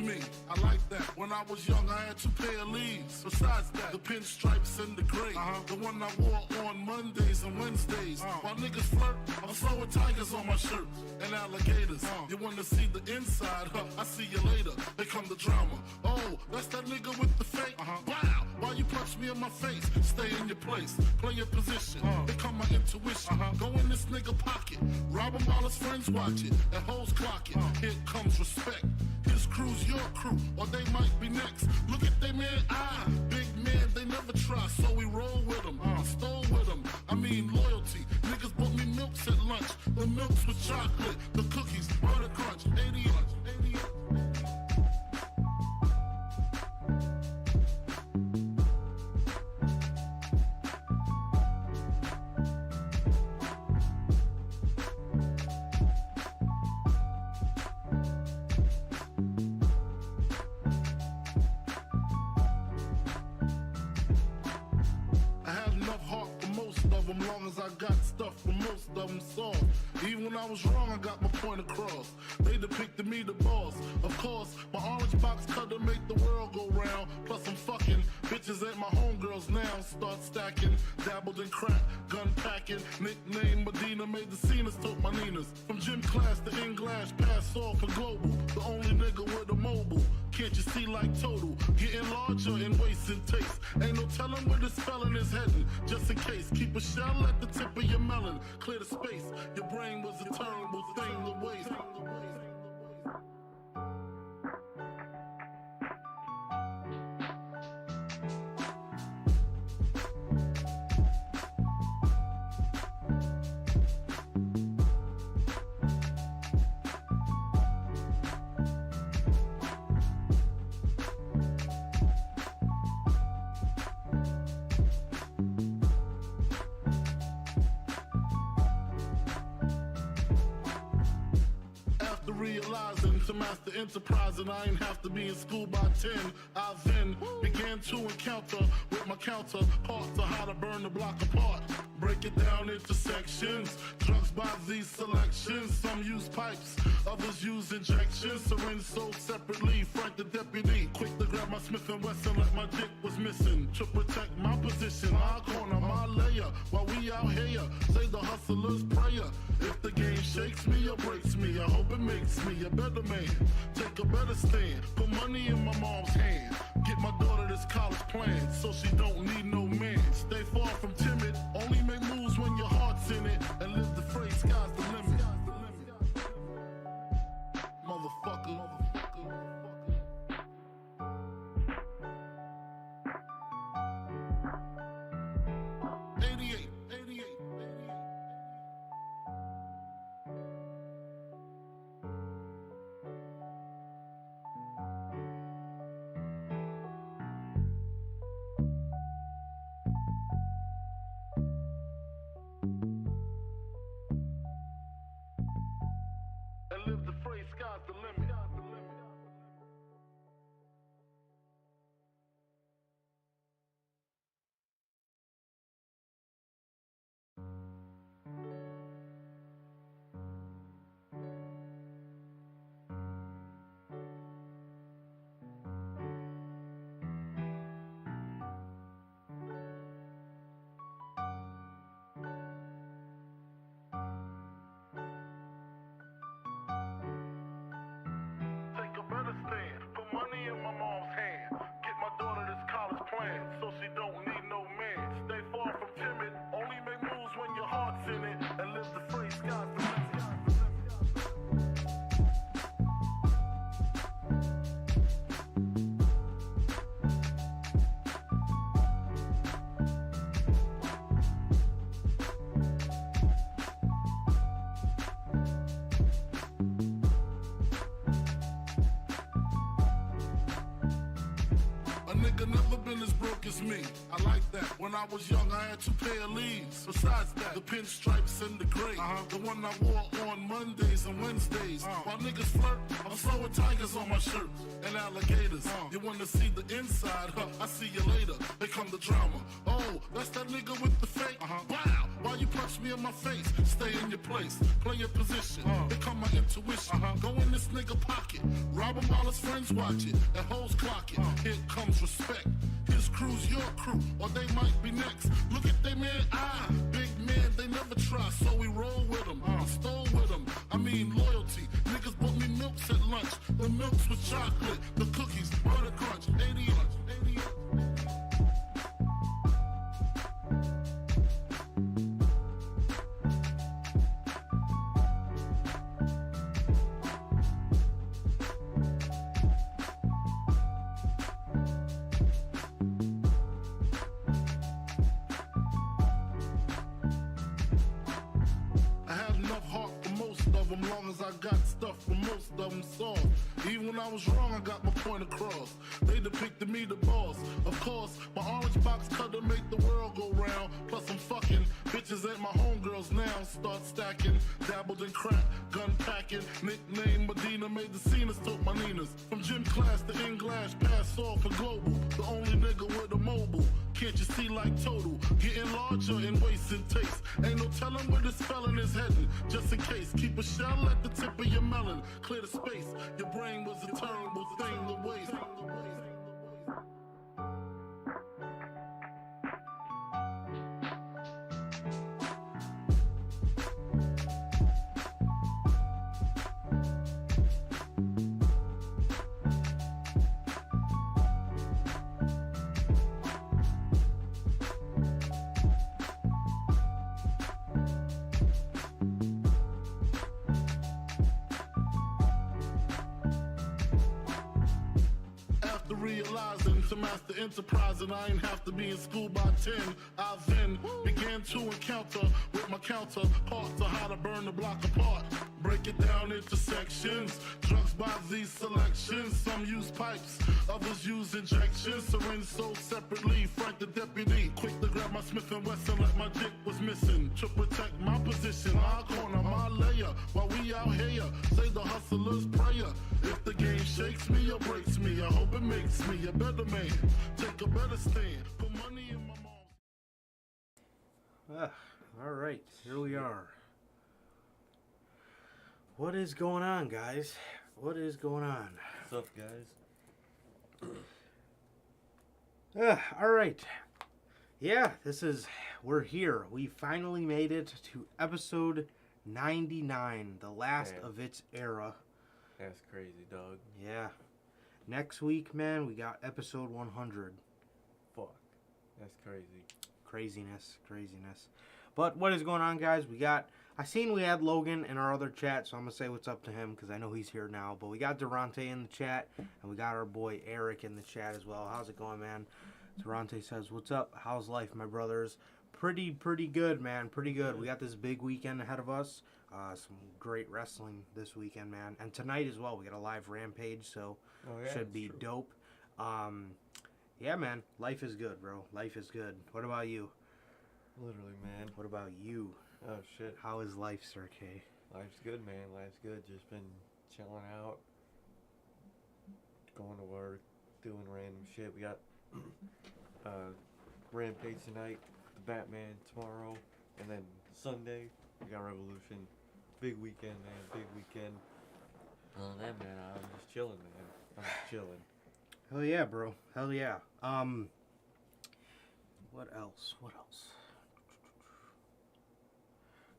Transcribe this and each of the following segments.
me. I like that. When I was young, I had 2 pair of leaves. Besides that, the pinstripes and the gray. The one I wore on Mondays and Wednesdays. While niggas flirt, I'm sewing tigers on my shirt and alligators. You wanna see the inside? I see you later. Here come the drama. Oh, that's that nigga with the fake. Wow, why you punch me in my face? Stay in your place, play your position. Here come my intuition. Go in this nigga pocket, rob him while his friends watch it, and hoes clock it. Here comes respect. His crew's your crew, or they might be next. Look at they man, big man, they never try, so we roll with them. I stole with them, I mean loyalty. Niggas bought me milks at lunch. The milks with chocolate, the cookies, butter crunch, 88. Long as I got stuff for most of them soft. Even when I was wrong, I got my point across. They depicted me the boss. Of course, my orange box cutter make the world go round. Plus I'm fucking bitches ain't my homegirls now. Start stacking, dabbled in crack, gun packing. Nickname Medina, made the scenes, took my Ninas. From gym class to English, pass off for global. The only nigga with a mobile. Can't you see like total? Getting larger in waist and taste. Ain't no telling where this felon is heading. Just in case, keep a shell at the tip of your melon. Clear the space. Your brain was a terrible thing to waste. Realizing to master enterprise and I ain't have to be in school by 10. I then began to encounter with my counterparts on how to burn the block apart. Break it down into sections. Drugs by these selections. Some use pipes, others use injections. Syringe sold separately. Frank the deputy, quick to grab my Smith & Wesson like my dick was missing. To protect my position, my corner, my layer. While we out here, say the hustler's prayer. If the game shakes me or breaks me, I hope it makes me a better man. Take a better stand, put money in my mom's hand. Get my daughter this college plan, so she don't need no man. Stay far from timid, only make moves when your heart's in it. And live the phrase, sky's the limit. Motherfucker. Sky's the limit. Money in my mom's hand. Get my daughter this college plan, so she don't need no man. Stay far from timid, only make moves when your heart's in it. And live the free sky's the limit. just me. I like that. When I was young, I had 2 pair of leaves. Besides that, the pinstripes and the gray. The one I wore on Mondays and Wednesdays. While niggas flirt, I'm sewing tigers on my shirt. And alligators. You wanna see the inside? Huh, I see you later. They come the drama. Oh, that's that nigga with the fake? Wow, why you punch me in my face? Stay in your place. Play your position. Here come my intuition. Go in this nigga pocket. Rob him while his friends watch it. And hoes clock it. Here comes respect. His crew's your crew, or they might be next. Look at they man, big man, they never try, so we roll with them, stole with them. I mean loyalty. Niggas bought me milks at lunch. The milks with chocolate, the cookies, butter crunch, 80 long as I got stuff for most of them soft. Even when I was wrong, I got my point across. They depicted me the boss. Of course, my orange box cutter make the world go round. Plus I'm fucking bitches ain't my homegirls now. Start stacking, dabbled in crack, gun packing. Nickname Medina, made the scenes, took my Ninas. From gym class to in-glass, pass off for global. The only nigga with a mobile. Can't you see like total? Getting larger in wasted taste. Ain't no telling where this felon is heading. Just in case, keep a shell at the tip of your melon. Clear the space. Your brain was a terrible thing to waste. Realizing to master enterprise and I ain't have to be in school by 10. I then began to encounter with my counterparts on how to burn the block apart. Break it down into sections. Drugs by these selections. Some use pipes, others use injections. Syringe sold separately. Frank the deputy, quick to grab my Smith & Wesson like my dick was missing. To protect my position, my corner, my layer. While we out here, say the hustler's prayer. If the game shakes me or breaks me, I hope it makes me a better man. Take a better stand. Put money in my mom's. All right, here we are. What is going on, guys? What is going on? What's up, guys? All right. Yeah, we're here. We finally made it to episode 99, the last of its era. That's crazy, dog. Yeah. Next week, man, we got episode 100. Fuck. That's crazy. Craziness. But what is going on, guys? I seen we had Logan in our other chat, so I'm going to say what's up to him because I know he's here now. But we got Durante in the chat, and we got our boy Eric in the chat as well. How's it going, man? Durante says, what's up? How's life, my brothers? Pretty good, man. Pretty good. We got this big weekend ahead of us. Some great wrestling this weekend, man. And tonight as well, we got a live Rampage, so should be dope. Yeah, man. Life is good, bro. Life is good. What about you? Literally, man. What about you? Oh, shit. How is life, Sir K? Life's good, man. Life's good. Just been chilling out, going to work, doing random shit. We got Rampage tonight, the Batman tomorrow, and then Sunday, we got Revolution. Big weekend, man. Big weekend. Other than that, man, I'm just chilling, man. I'm just chilling. Hell yeah, bro. Hell yeah. What else?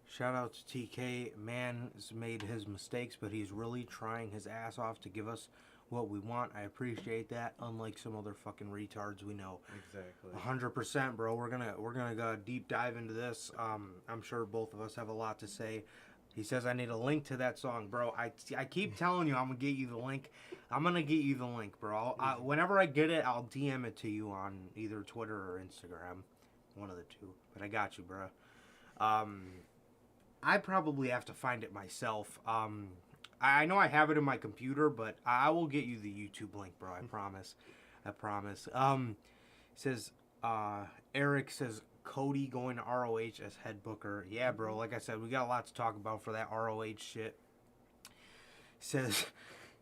Shout out to TK. Man has made his mistakes, but he's really trying his ass off to give us what we want. I appreciate that, unlike some other fucking retards we know. Exactly. 100%, bro. We're gonna go deep dive into this. I'm sure both of us have a lot to say. He says I need a link to that song, bro. I keep telling you I'm gonna get you the link. I'm gonna get you the link, bro. Whenever I get it, I'll DM it to you on either Twitter or Instagram, one of the two. But I got you, bro. I probably have to find it myself. I know I have it in my computer, but I will get you the YouTube link, bro. I promise. He says, Eric says Cody going to ROH as head booker. Yeah, bro. Like I said, we got a lot to talk about for that ROH shit. Says,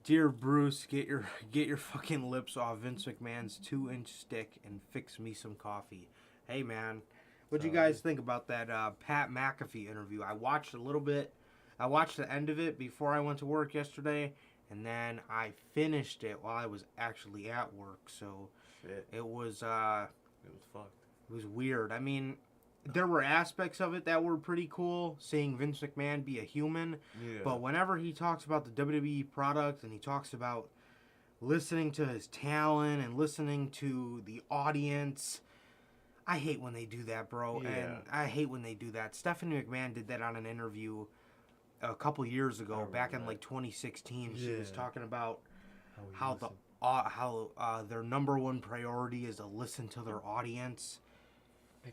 dear Bruce, get your fucking lips off Vince McMahon's 2-inch stick and fix me some coffee. Hey, man. What'd you guys think about that Pat McAfee interview? I watched a little bit. I watched the end of it before I went to work yesterday, and then I finished it while I was actually at work. So Shit. it was fucked. It was weird. I mean, there were aspects of it that were pretty cool, seeing Vince McMahon be a human. Yeah. But whenever he talks about the WWE product and he talks about listening to his talent and listening to the audience, I hate when they do that, bro. Yeah. And I hate when they do that. Stephanie McMahon did that on an interview a couple years ago, back in like 2016. She was talking about how their number one priority is to listen to their audience.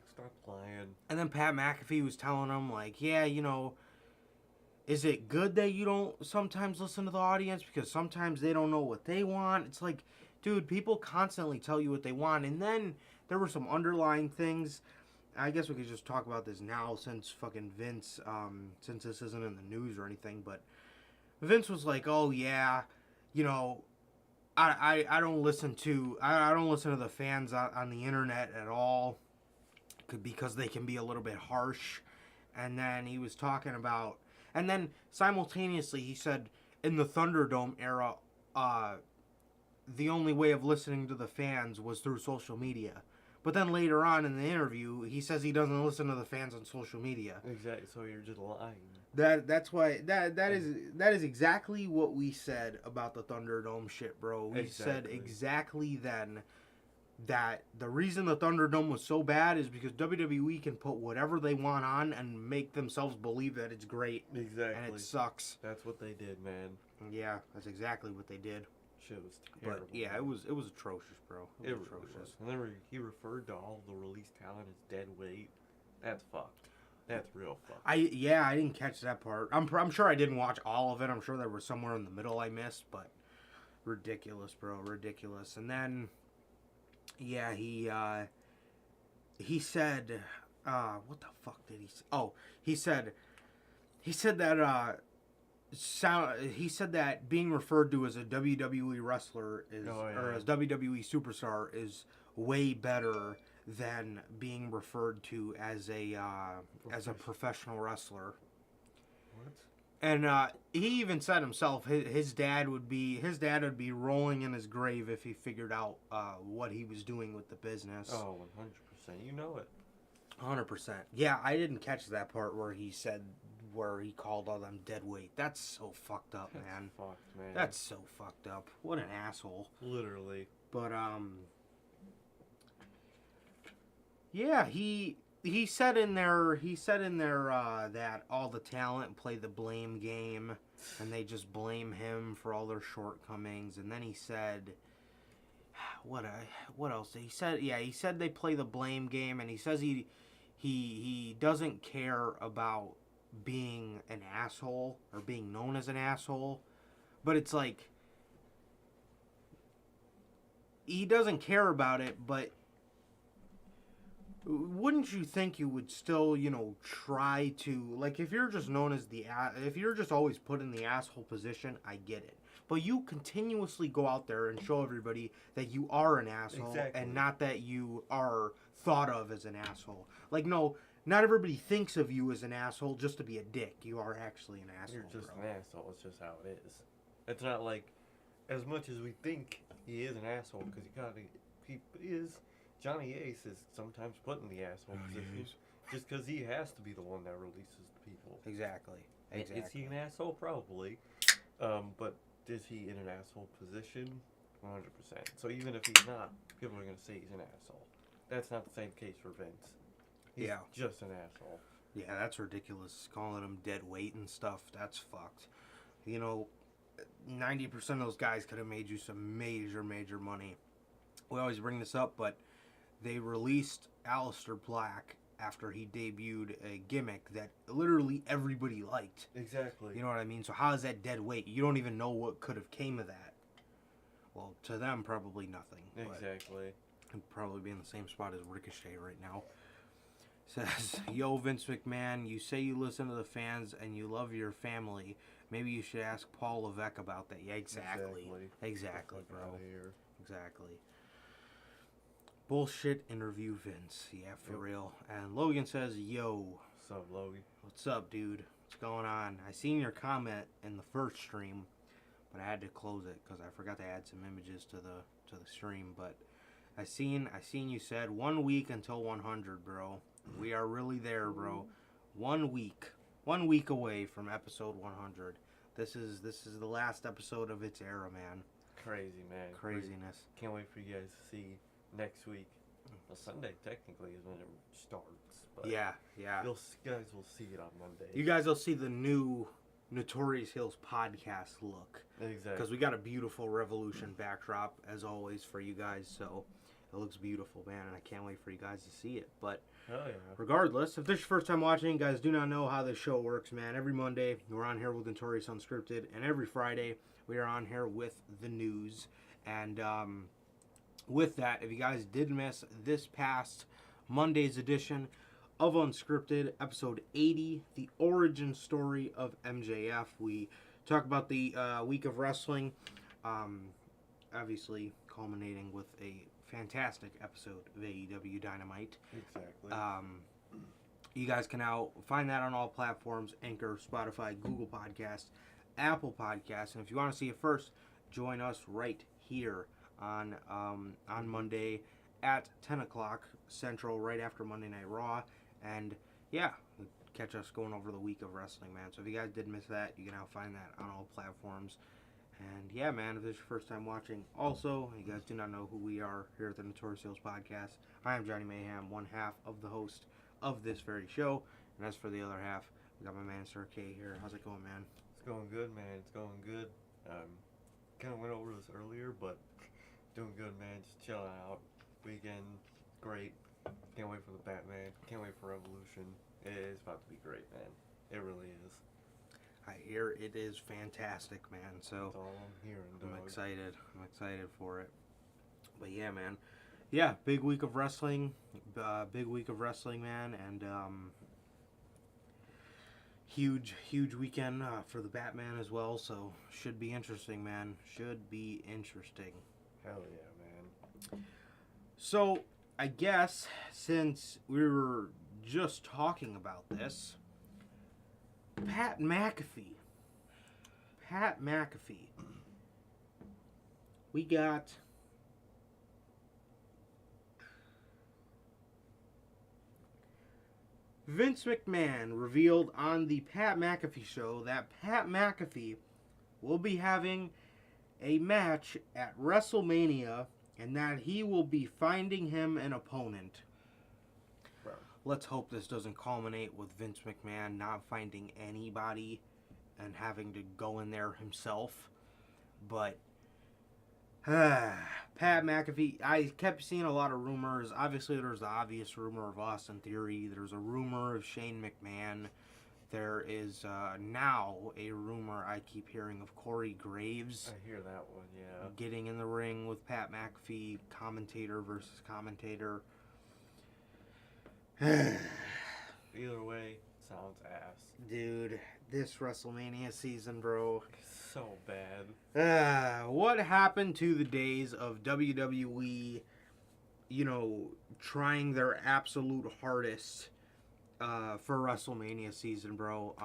Stop lying. And then Pat McAfee was telling him, like, yeah, you know, is it good that you don't sometimes listen to the audience because sometimes they don't know what they want? It's like, dude, people constantly tell you what they want. And then there were some underlying things. I guess we could just talk about this now since fucking Vince, since this isn't in the news or anything. But Vince was like, oh, yeah, you know, I don't listen to the fans on the internet at all because they can be a little bit harsh. And then he was talking about, and then simultaneously he said in the Thunderdome era, the only way of listening to the fans was through social media. But then later on in the interview, he says he doesn't listen to the fans on social media. Exactly. So you're just lying. That's why that is exactly what we said about the Thunderdome shit, bro. We said exactly then that the reason the Thunderdome was so bad is because WWE can put whatever they want on and make themselves believe that it's great. Exactly. And it sucks. That's what they did, man. Yeah, that's exactly what they did. Shit was terrible. But yeah, it was atrocious, bro. It was atrocious. Was. And then he referred to all the released talent as dead weight. That's fucked. That's real fucked. I didn't catch that part. I'm sure I didn't watch all of it. I'm sure there was somewhere in the middle I missed, but ridiculous, bro, ridiculous. And then yeah, he said what the fuck did he say? Oh, he said that he said that being referred to as a WWE wrestler is or as WWE superstar is way better than being referred to as a professional wrestler. What? And he even said himself his dad would be rolling in his grave if he figured out what he was doing with the business. Oh, 100%. You know it. 100%. Yeah, I didn't catch that part where he called all them dead weight. That's so fucked up, man. That's fucked, man. That's so fucked up. What an asshole. Literally. But yeah, he said in there that all the talent play the blame game and they just blame him for all their shortcomings. And then he said what else? He said they play the blame game, and he says he doesn't care about being an asshole or being known as an asshole, but it's like he doesn't care about it, but wouldn't you think you would still, try to, like, if you're just known as if you're just always put in the asshole position, I get it. But you continuously go out there and show everybody that you are an asshole, and not that you are thought of as an asshole. Like, no, not everybody thinks of you as an asshole just to be a dick. You are actually an asshole. You're just an asshole. It's just how it is. It's not like, as much as we think he is an asshole, because he is. Johnny Ace is sometimes put in the asshole position just because he has to be the one that releases the people. Exactly. Is he an asshole? Probably. But is he in an asshole position? 100%. So even if he's not, people are going to say he's an asshole. That's not the same case for Vince. He's just an asshole. Yeah, that's ridiculous. Calling him dead weight and stuff, that's fucked. 90% of those guys could have made you some major, major money. We always bring this up, but they released Aleister Black after he debuted a gimmick that literally everybody liked. Exactly. You know what I mean? So how is that dead weight? You don't even know what could have came of that. Well, to them, probably nothing. Exactly. He'd probably be in the same spot as Ricochet right now. Says, yo, Vince McMahon, you say you listen to the fans and you love your family. Maybe you should ask Paul Levesque about that. Yeah, exactly, bro. Exactly. Bullshit interview, Vince. Yeah, for real. And Logan says, yo. What's up, Logan? What's up, dude? What's going on? I seen your comment in the first stream, but I had to close it because I forgot to add some images to the stream. But I seen you said 1 week until 100, bro. We are really there, bro. 1 week. 1 week away from episode 100. This is the last episode of its era, man. Crazy, man. Craziness. Can't wait for you guys to see next week. Well, Sunday technically is when it starts. But Yeah. you guys will see it on Monday. You guys will see the new Notorious Hills podcast look. Exactly. Because we got a beautiful Revolution backdrop, as always, for you guys. So it looks beautiful, man, and I can't wait for you guys to see it. But Hell yeah. regardless, if this is your first time watching, guys, do not know how this show works, man. Every Monday, we're on here with Notorious Unscripted, and every Friday, we are on here with the news. And with that, if you guys did miss this past Monday's edition of Unscripted, episode 80, the origin story of MJF, we talk about the week of wrestling, obviously culminating with a fantastic episode of AEW Dynamite. Exactly. You guys can now find that on all platforms: Anchor, Spotify, Google Podcasts, Apple Podcasts. And if you want to see it first, join us right here on Monday at 10 o'clock Central, right after Monday Night Raw. And yeah, catch us going over the week of wrestling, man. So if you guys did miss that, you can now find that on all platforms. And yeah, man, if this is your first time watching, also, you guys do not know who we are here at the Notorious Hills Podcast. I am Johnny Mayhem, one half of the host of this very show. And as for the other half, we got my man Sir K here. How's it going, man? It's going good, man. It's going good. Kind of went over this earlier, but doing good, man. Just chilling out. Weekend, great. Can't wait for the Batman. Can't wait for Revolution. It's about to be great, man. It really is. I hear it is fantastic, man. So That's all I'm hearing, dog. I'm excited. I'm excited for it. But yeah, man. Yeah, big week of wrestling. Big week of wrestling, man. And huge weekend for the Batman as well. So should be interesting, man. Should be interesting. Hell yeah, man. So I guess since we were just talking about this, Pat McAfee. We got Vince McMahon revealed on the Pat McAfee show that Pat McAfee will be having a match at WrestleMania and that he will be finding him an opponent. Bro. Let's hope this doesn't culminate with Vince McMahon not finding anybody and having to go in there himself. But Pat McAfee, I kept seeing a lot of rumors. Obviously, there's the obvious rumor of Austin Theory. There's a rumor of Shane McMahon. There is now a rumor I keep hearing of Corey Graves. I hear that one, yeah. Getting in the ring with Pat McAfee, commentator versus commentator. Either way, sounds ass. Dude, this WrestleMania season, bro. So bad. What happened to the days of WWE, trying their absolute hardest for WrestleMania season, bro?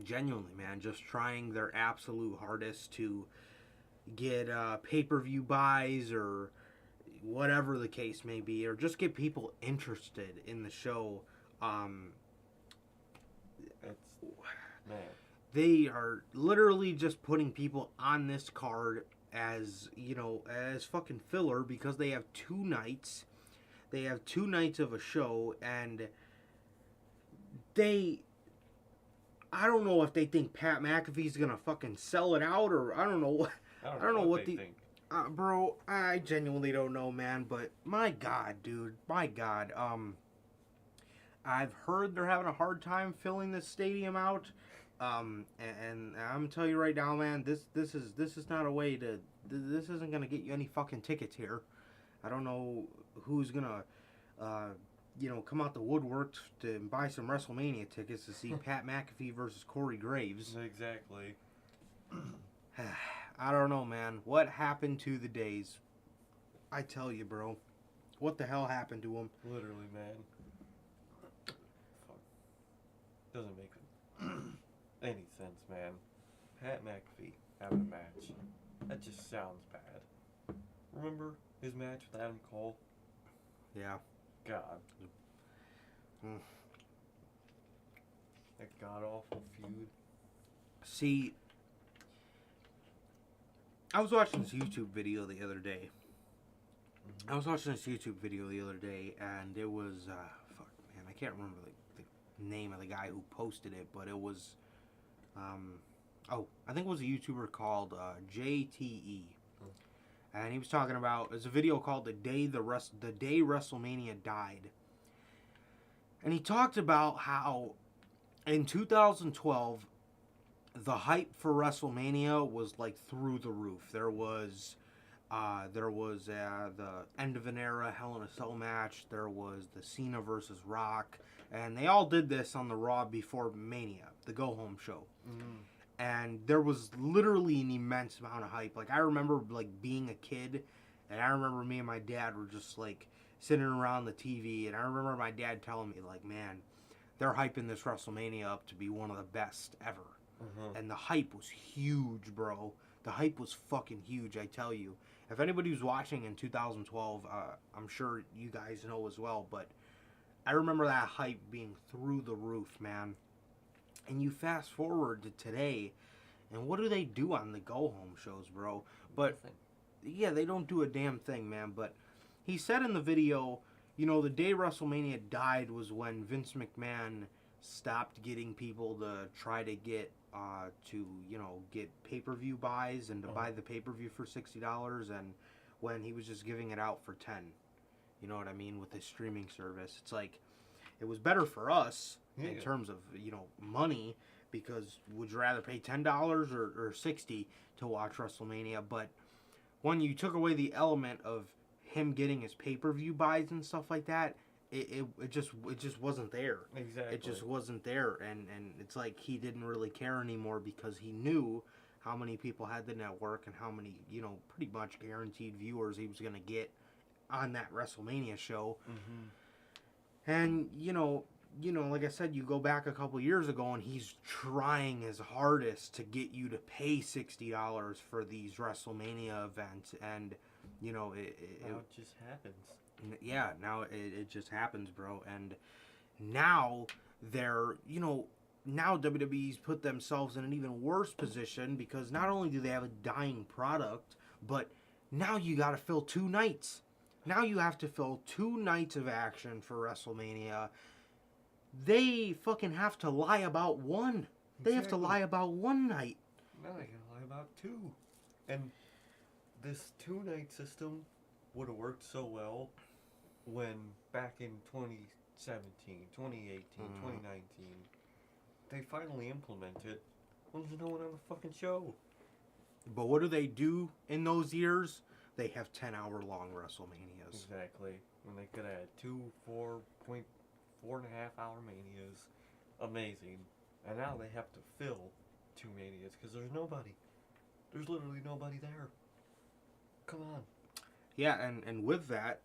Genuinely, man, just trying their absolute hardest to get pay-per-view buys or whatever the case may be, or just get people interested in the show. Man. They are literally just putting people on this card as, as fucking filler because they have 2 nights. They have 2 nights of a show, and I don't know if they think Pat McAfee's gonna fucking sell it out, or I don't know. I don't know what they think. Bro, I genuinely don't know, man. But my God, dude, my God. I've heard they're having a hard time filling this stadium out. And I'm telling you right now, man, this is not a way to. This isn't gonna get you any fucking tickets here. I don't know who's gonna, come out the woodwork to buy some WrestleMania tickets to see Pat McAfee versus Corey Graves. Exactly. I don't know, man. What happened to the days? I tell you, bro. What the hell happened to them? Literally, man. Fuck. Doesn't make any sense, man. Pat McAfee having a match. That just sounds bad. Remember his match with Adam Cole? Yeah. God. Mm. That god-awful feud. See, I was watching this YouTube video the other day. And it was, fuck, man, I can't remember the name of the guy who posted it, but it was, I think it was a YouTuber called JTE. And he was talking about, it's a video called The Day WrestleMania Died. And he talked about how in 2012, the hype for WrestleMania was like through the roof. There was the end of an era Hell in a Cell match. There was the Cena versus Rock, and they all did this on the Raw before Mania, the go home show. Mm-hmm. And there was literally an immense amount of hype. Like I remember like being a kid, and I remember me and my dad were just like sitting around the TV, and I remember my dad telling me like, man, they're hyping this WrestleMania up to be one of the best ever. Mm-hmm. And the hype was huge, bro. The hype was fucking huge, I tell you. If anybody was watching in 2012, I'm sure you guys know as well, but I remember that hype being through the roof, man. And you fast forward to today, and what do they do on the go-home shows, bro? But, yeah, they don't do a damn thing, man. But he said in the video, the day WrestleMania died was when Vince McMahon stopped getting people to try to get get pay-per-view buys and to buy the pay-per-view for $60, and when he was just giving it out for $10. You know what I mean? With his streaming service. It's like, it was better for us in terms of, money, because would you rather pay $10 or $60 to watch WrestleMania? But when you took away the element of him getting his pay-per-view buys and stuff like that, it just wasn't there. Exactly. It just wasn't there, and it's like he didn't really care anymore because he knew how many people had the network and how many, pretty much guaranteed viewers he was going to get on that WrestleMania show. Mm-hmm. And, like I said, you go back a couple years ago and he's trying his hardest to get you to pay $60 for these WrestleMania events, and, it just happens. Yeah, now it just happens, bro. And now they're, now WWE's put themselves in an even worse position, because not only do they have a dying product, but now you got to fill 2 nights. Now you have to fill 2 nights of action for WrestleMania. They fucking have to lie about one. They have to lie about one night. Now they gotta lie about 2. And this 2-night system would have worked so well when back in 2017, 2018, 2019, they finally implemented when there's no one on the fucking show. But what do they do in those years? They have 10-hour-long WrestleManias. Exactly. When they could have had 2 4.5-hour manias. Amazing. And now they have to fill 2 manias because there's nobody. There's literally nobody there. Come on. Yeah, and with that,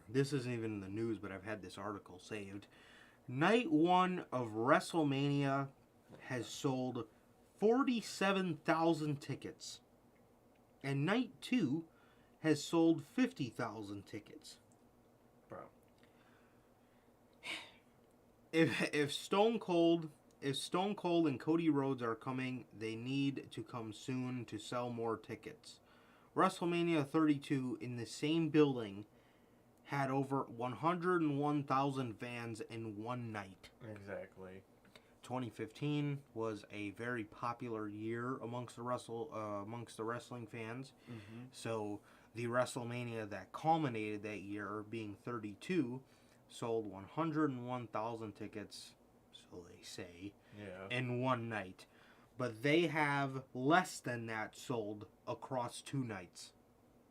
this isn't even in the news, but I've had this article saved. Night 1 of WrestleMania has sold 47,000 tickets. And Night 2 has sold 50,000 tickets. Bro. If Stone Cold and Cody Rhodes are coming, they need to come soon to sell more tickets. WrestleMania 32 in the same building had over 101,000 fans in one night. Exactly. 2015 was a very popular year amongst the wrestling fans. Mm-hmm. So the WrestleMania that culminated that year, being 32, sold 101,000 tickets, so they say, in one night. But they have less than that sold across 2 nights.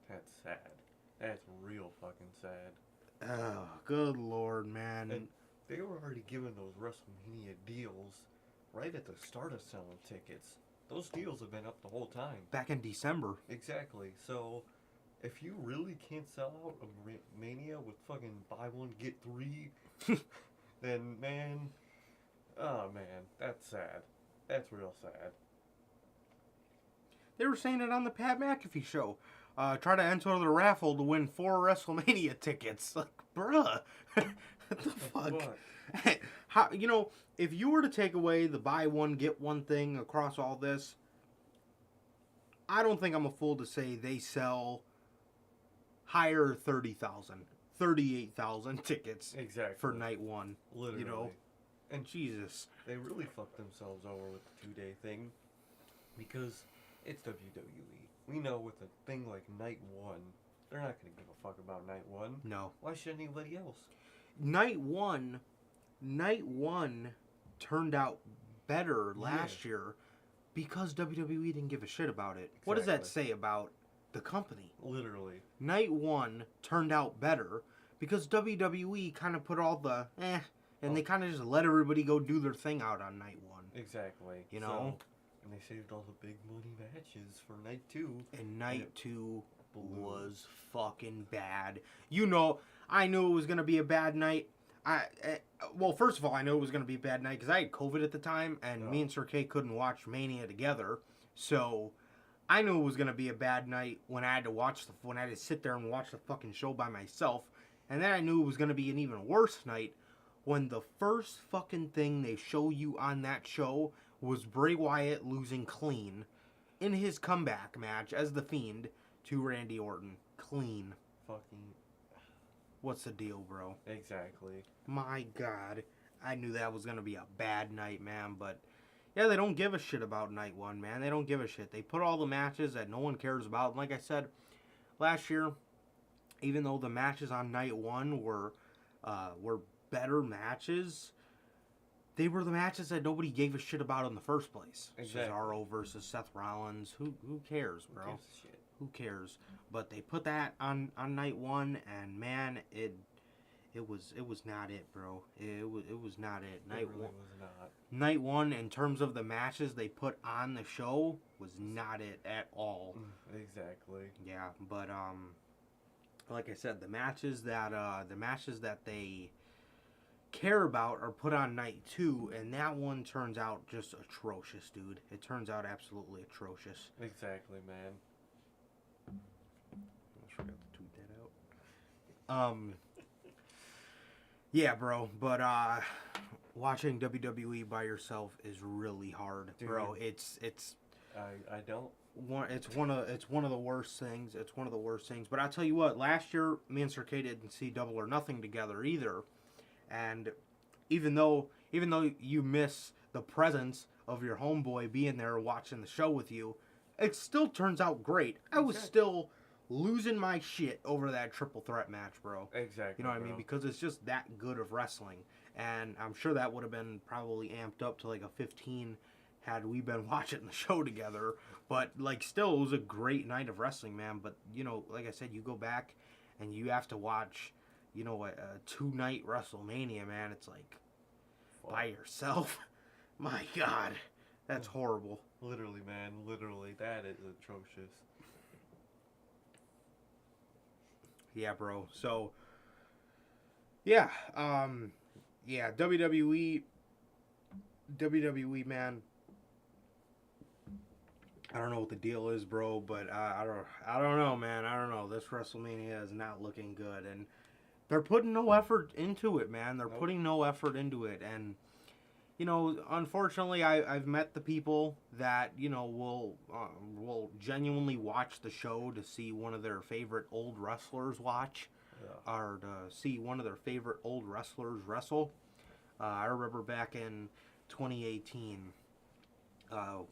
That's sad. That's real fucking sad. Oh, good lord, man. And they were already giving those WrestleMania deals right at the start of selling tickets. Those deals have been up the whole time. Back in December. Exactly. So, if you really can't sell out a Mania with fucking buy one, get three, then, man, oh, man, that's sad. That's real sad. They were saying it on the Pat McAfee show. Try to enter the raffle to win 4 WrestleMania tickets. Like, bruh. What the fuck? What? How, you know, if you were to take away the buy one, get one thing across all this, I don't think I'm a fool to say they sell higher 30,000, 38,000 tickets Exactly. for night one. Literally. You know? And Jesus. they really fucked themselves over with the 2-day thing because it's WWE. We know with a thing like night one, they're not going to give a fuck about night one. No. Why should anybody else? Night one turned out better last year because WWE didn't give a shit about it. What does that say about the company? Literally. Night one turned out better because WWE kind of put all the and they kind of just let everybody go do their thing out on night one. Exactly. You know? And they saved all the big money matches for night two. And night two was fucking bad. You know, I knew it was going to be a bad night. Well, first of all, I knew it was going to be a bad night because I had COVID at the time, and me and Sir K couldn't watch Mania together. So I knew it was going to be a bad night when I had to sit there and watch the fucking show by myself. And then I knew it was going to be an even worse night when the first fucking thing they show you on that show was Bray Wyatt losing clean in his comeback match as The Fiend to Randy Orton. Clean. Fucking. What's the deal, bro? Exactly. My God. I knew that was going to be a bad night, man. But, yeah, they don't give a shit about night one, man. They don't give a shit. They put all the matches that no one cares about. And like I said, last year, even though the matches on night one were better matches, they were the matches that nobody gave a shit about in the first place. Exactly. Cesaro versus Seth Rollins. Who cares, bro? Who gives a shit? Who cares? But they put that on night one, and man, it was not it, bro. It was not it. It really was not. Night one, in terms of the matches they put on the show, was not it at all. Exactly. Yeah, but like I said, the matches that they care about are put on night two, and that one turns out just atrocious, dude. It turns out absolutely atrocious. Exactly, man. I forgot to tweet that out. Yeah, bro, but watching WWE by yourself is really hard, Dude, bro. It's I don't. it's one of the worst things. It's one of the worst things. But I'll tell you what, last year me and Sir K didn't see Double or Nothing together either. And even though you miss the presence of your homeboy being there watching the show with you, it still turns out great. I was still losing my shit over that triple threat match, bro. Exactly. You know what I mean? Because it's just that good of wrestling. And I'm sure that would have been probably amped up to like a 15 had we been watching the show together. But like still, it was a great night of wrestling, man. But you know, like I said, you go back and you have to watch, you know, a 2-night WrestleMania, man. It's like by yourself. My God, that's horrible. Literally, man. Literally, that is atrocious. Yeah, bro. So, yeah, WWE, man. I don't know what the deal is, bro, but I don't know, man. I don't know. This WrestleMania is not looking good, and they're putting no effort into it, man. They're putting no effort into it, and you know, unfortunately, I've met the people that, you know, will genuinely watch the show to see one of their favorite old wrestlers or to see one of their favorite old wrestlers wrestle. I remember back in 2018,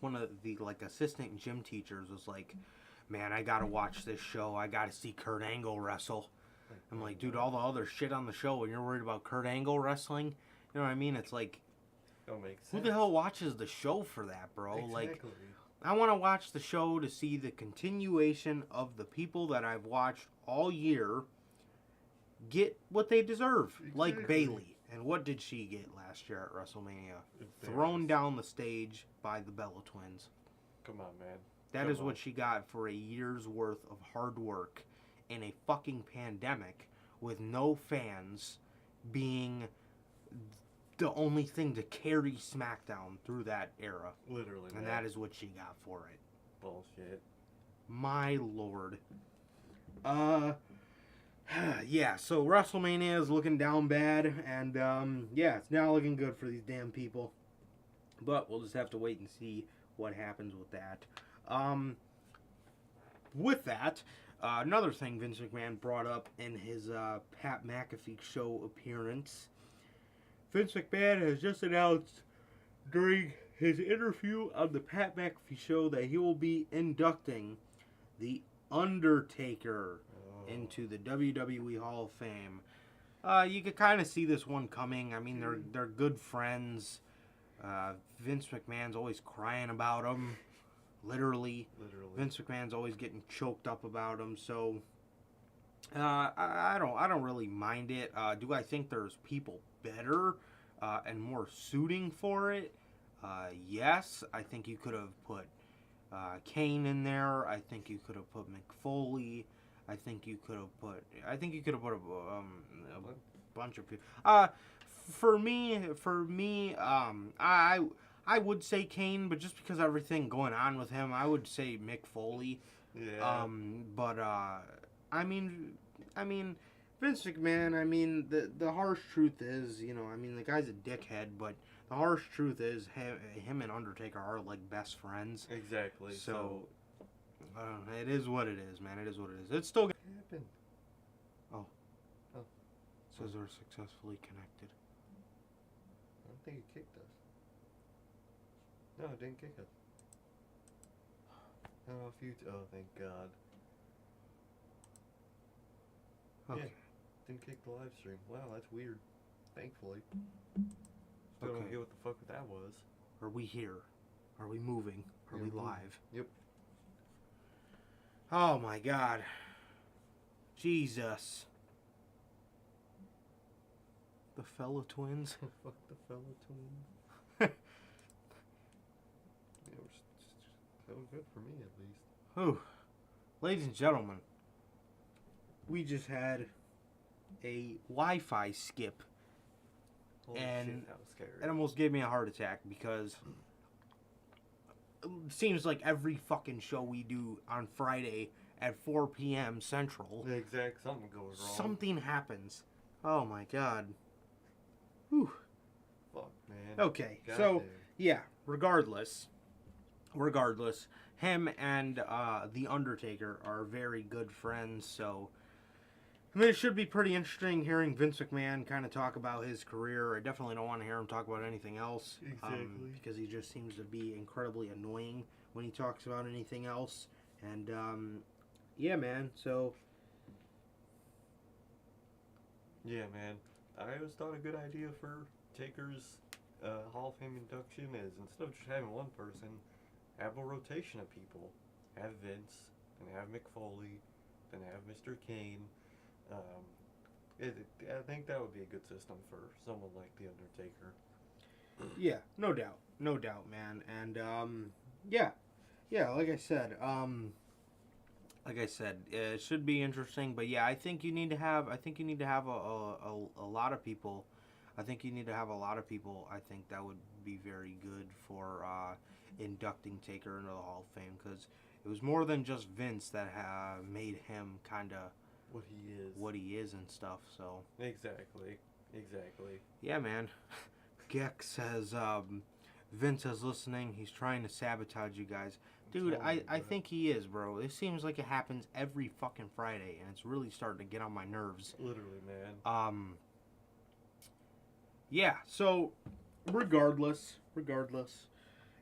one of the like assistant gym teachers was like, "Man, I gotta watch this show. I gotta see Kurt Angle wrestle." I'm like, dude, all the other shit on the show, and you're worried about Kurt Angle wrestling? You know what I mean? It's like, Don't make sense. who the hell watches the show for that, bro? Exactly. I want to watch the show to see the continuation of the people that I've watched all year get what they deserve, like Exactly. Bayley. And what did she get last year at WrestleMania? Embarrassed. Thrown down the stage by the Bella Twins. Come on, man. That Come is on. what she got for a year's worth of hard work in a fucking pandemic with no fans being the only thing to carry SmackDown through that era. Literally, And man. that is what she got for it. Bullshit. My lord. Yeah, so WrestleMania is looking down bad, and yeah, it's not looking good for these damn people. But we'll just have to wait and see what happens with that. With that, another thing Vince McMahon brought up in his Pat McAfee show appearance. Vince McMahon has just announced during his interview on the Pat McAfee show that he will be inducting the Undertaker into the WWE Hall of Fame. You could kind of see this one coming. I mean, they're good friends. Vince McMahon's always crying about him, literally. Vince McMahon's always getting choked up about him. So I don't really mind it. Do I think there's people better and more suiting for it? Yes, I think you could have put Kane in there. I think you could have put McFoley. I think you could have put a bunch of people. For me, I would say Kane, but just because of everything going on with him, I would say Mick Foley. Yeah. But I mean, Vince McMahon. I mean, the harsh truth is, the guy's a dickhead, but the harsh truth is, him and Undertaker are like best friends. Exactly. So it is what it is, man. It is what it is. It's still gonna happen. says we're successfully connected. I don't think it kicked us. No, it didn't kick us. Oh, thank God. Okay. Yeah, didn't kick the live stream. Wow, that's weird. Thankfully. Still Okay. don't get what the fuck that was. Are we here? Are we moving? Are we Yeah, live? Yep. Oh my God. Jesus. The fella twins. Fuck the fella twins. It was so good for me, at least. Whew. Ladies and gentlemen, we just had a Wi-Fi skip. Holy And shit, that was scary. It almost gave me a heart attack because it seems like every fucking show we do on Friday at 4 p.m. Central, Something goes wrong. something happens. Oh my God. Whew. Fuck, man. Okay, God so damn. yeah, regardless, him and the Undertaker are very good friends. So I mean, it should be pretty interesting hearing Vince McMahon kind of talk about his career. I definitely don't want to hear him talk about anything else, Exactly. because he just seems to be incredibly annoying when he talks about anything else. And yeah, man. So Yeah, man. I always thought a good idea for Taker's Hall of Fame induction is, instead of just having one person, have a rotation of people. Have Vince, and have Mick Foley, then have Mr. Kane. I think that would be a good system for someone like The Undertaker. yeah, no doubt, man. And yeah, like I said, it should be interesting. But yeah, I think you need to have a lot of people. I think you need to have a lot of people. I think that would be very good for inducting Taker into the Hall of Fame, because it was more than just Vince that made him kind of what he is and stuff. So Exactly. yeah, man. Geck says Vince is listening. He's trying to sabotage you guys. Dude, I think he is, bro. It seems like it happens every fucking Friday, and it's really starting to get on my nerves. Literally, man. Yeah, so regardless,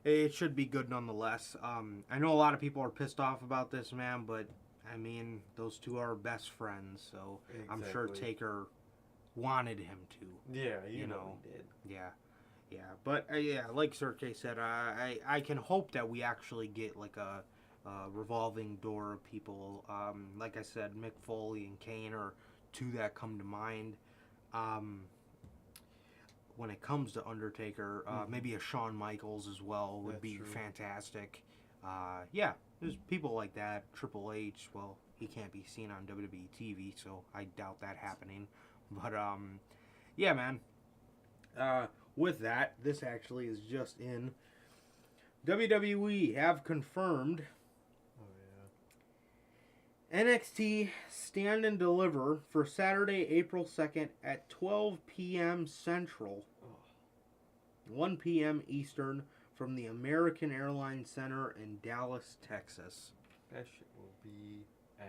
it should be good nonetheless. I know a lot of people are pissed off about this, man, but I mean, those two are best friends, so I'm sure Exactly. Taker wanted him to. Yeah, you know he did. Yeah. Yeah, but like Sergey said, I can hope that we actually get like a revolving door of people. Like I said, Mick Foley and Kane are two that come to mind. When it comes to Undertaker, maybe a Shawn Michaels as well would be fantastic. Yeah, there's people like that. Triple H, well, he can't be seen on WWE TV, so I doubt that happening. But yeah, man. With that, this actually is just in. WWE have confirmed NXT Stand and Deliver for Saturday, April 2nd at 12 p.m. Central, 1 p.m. Eastern from the American Airlines Center in Dallas, Texas. That shit will be ass.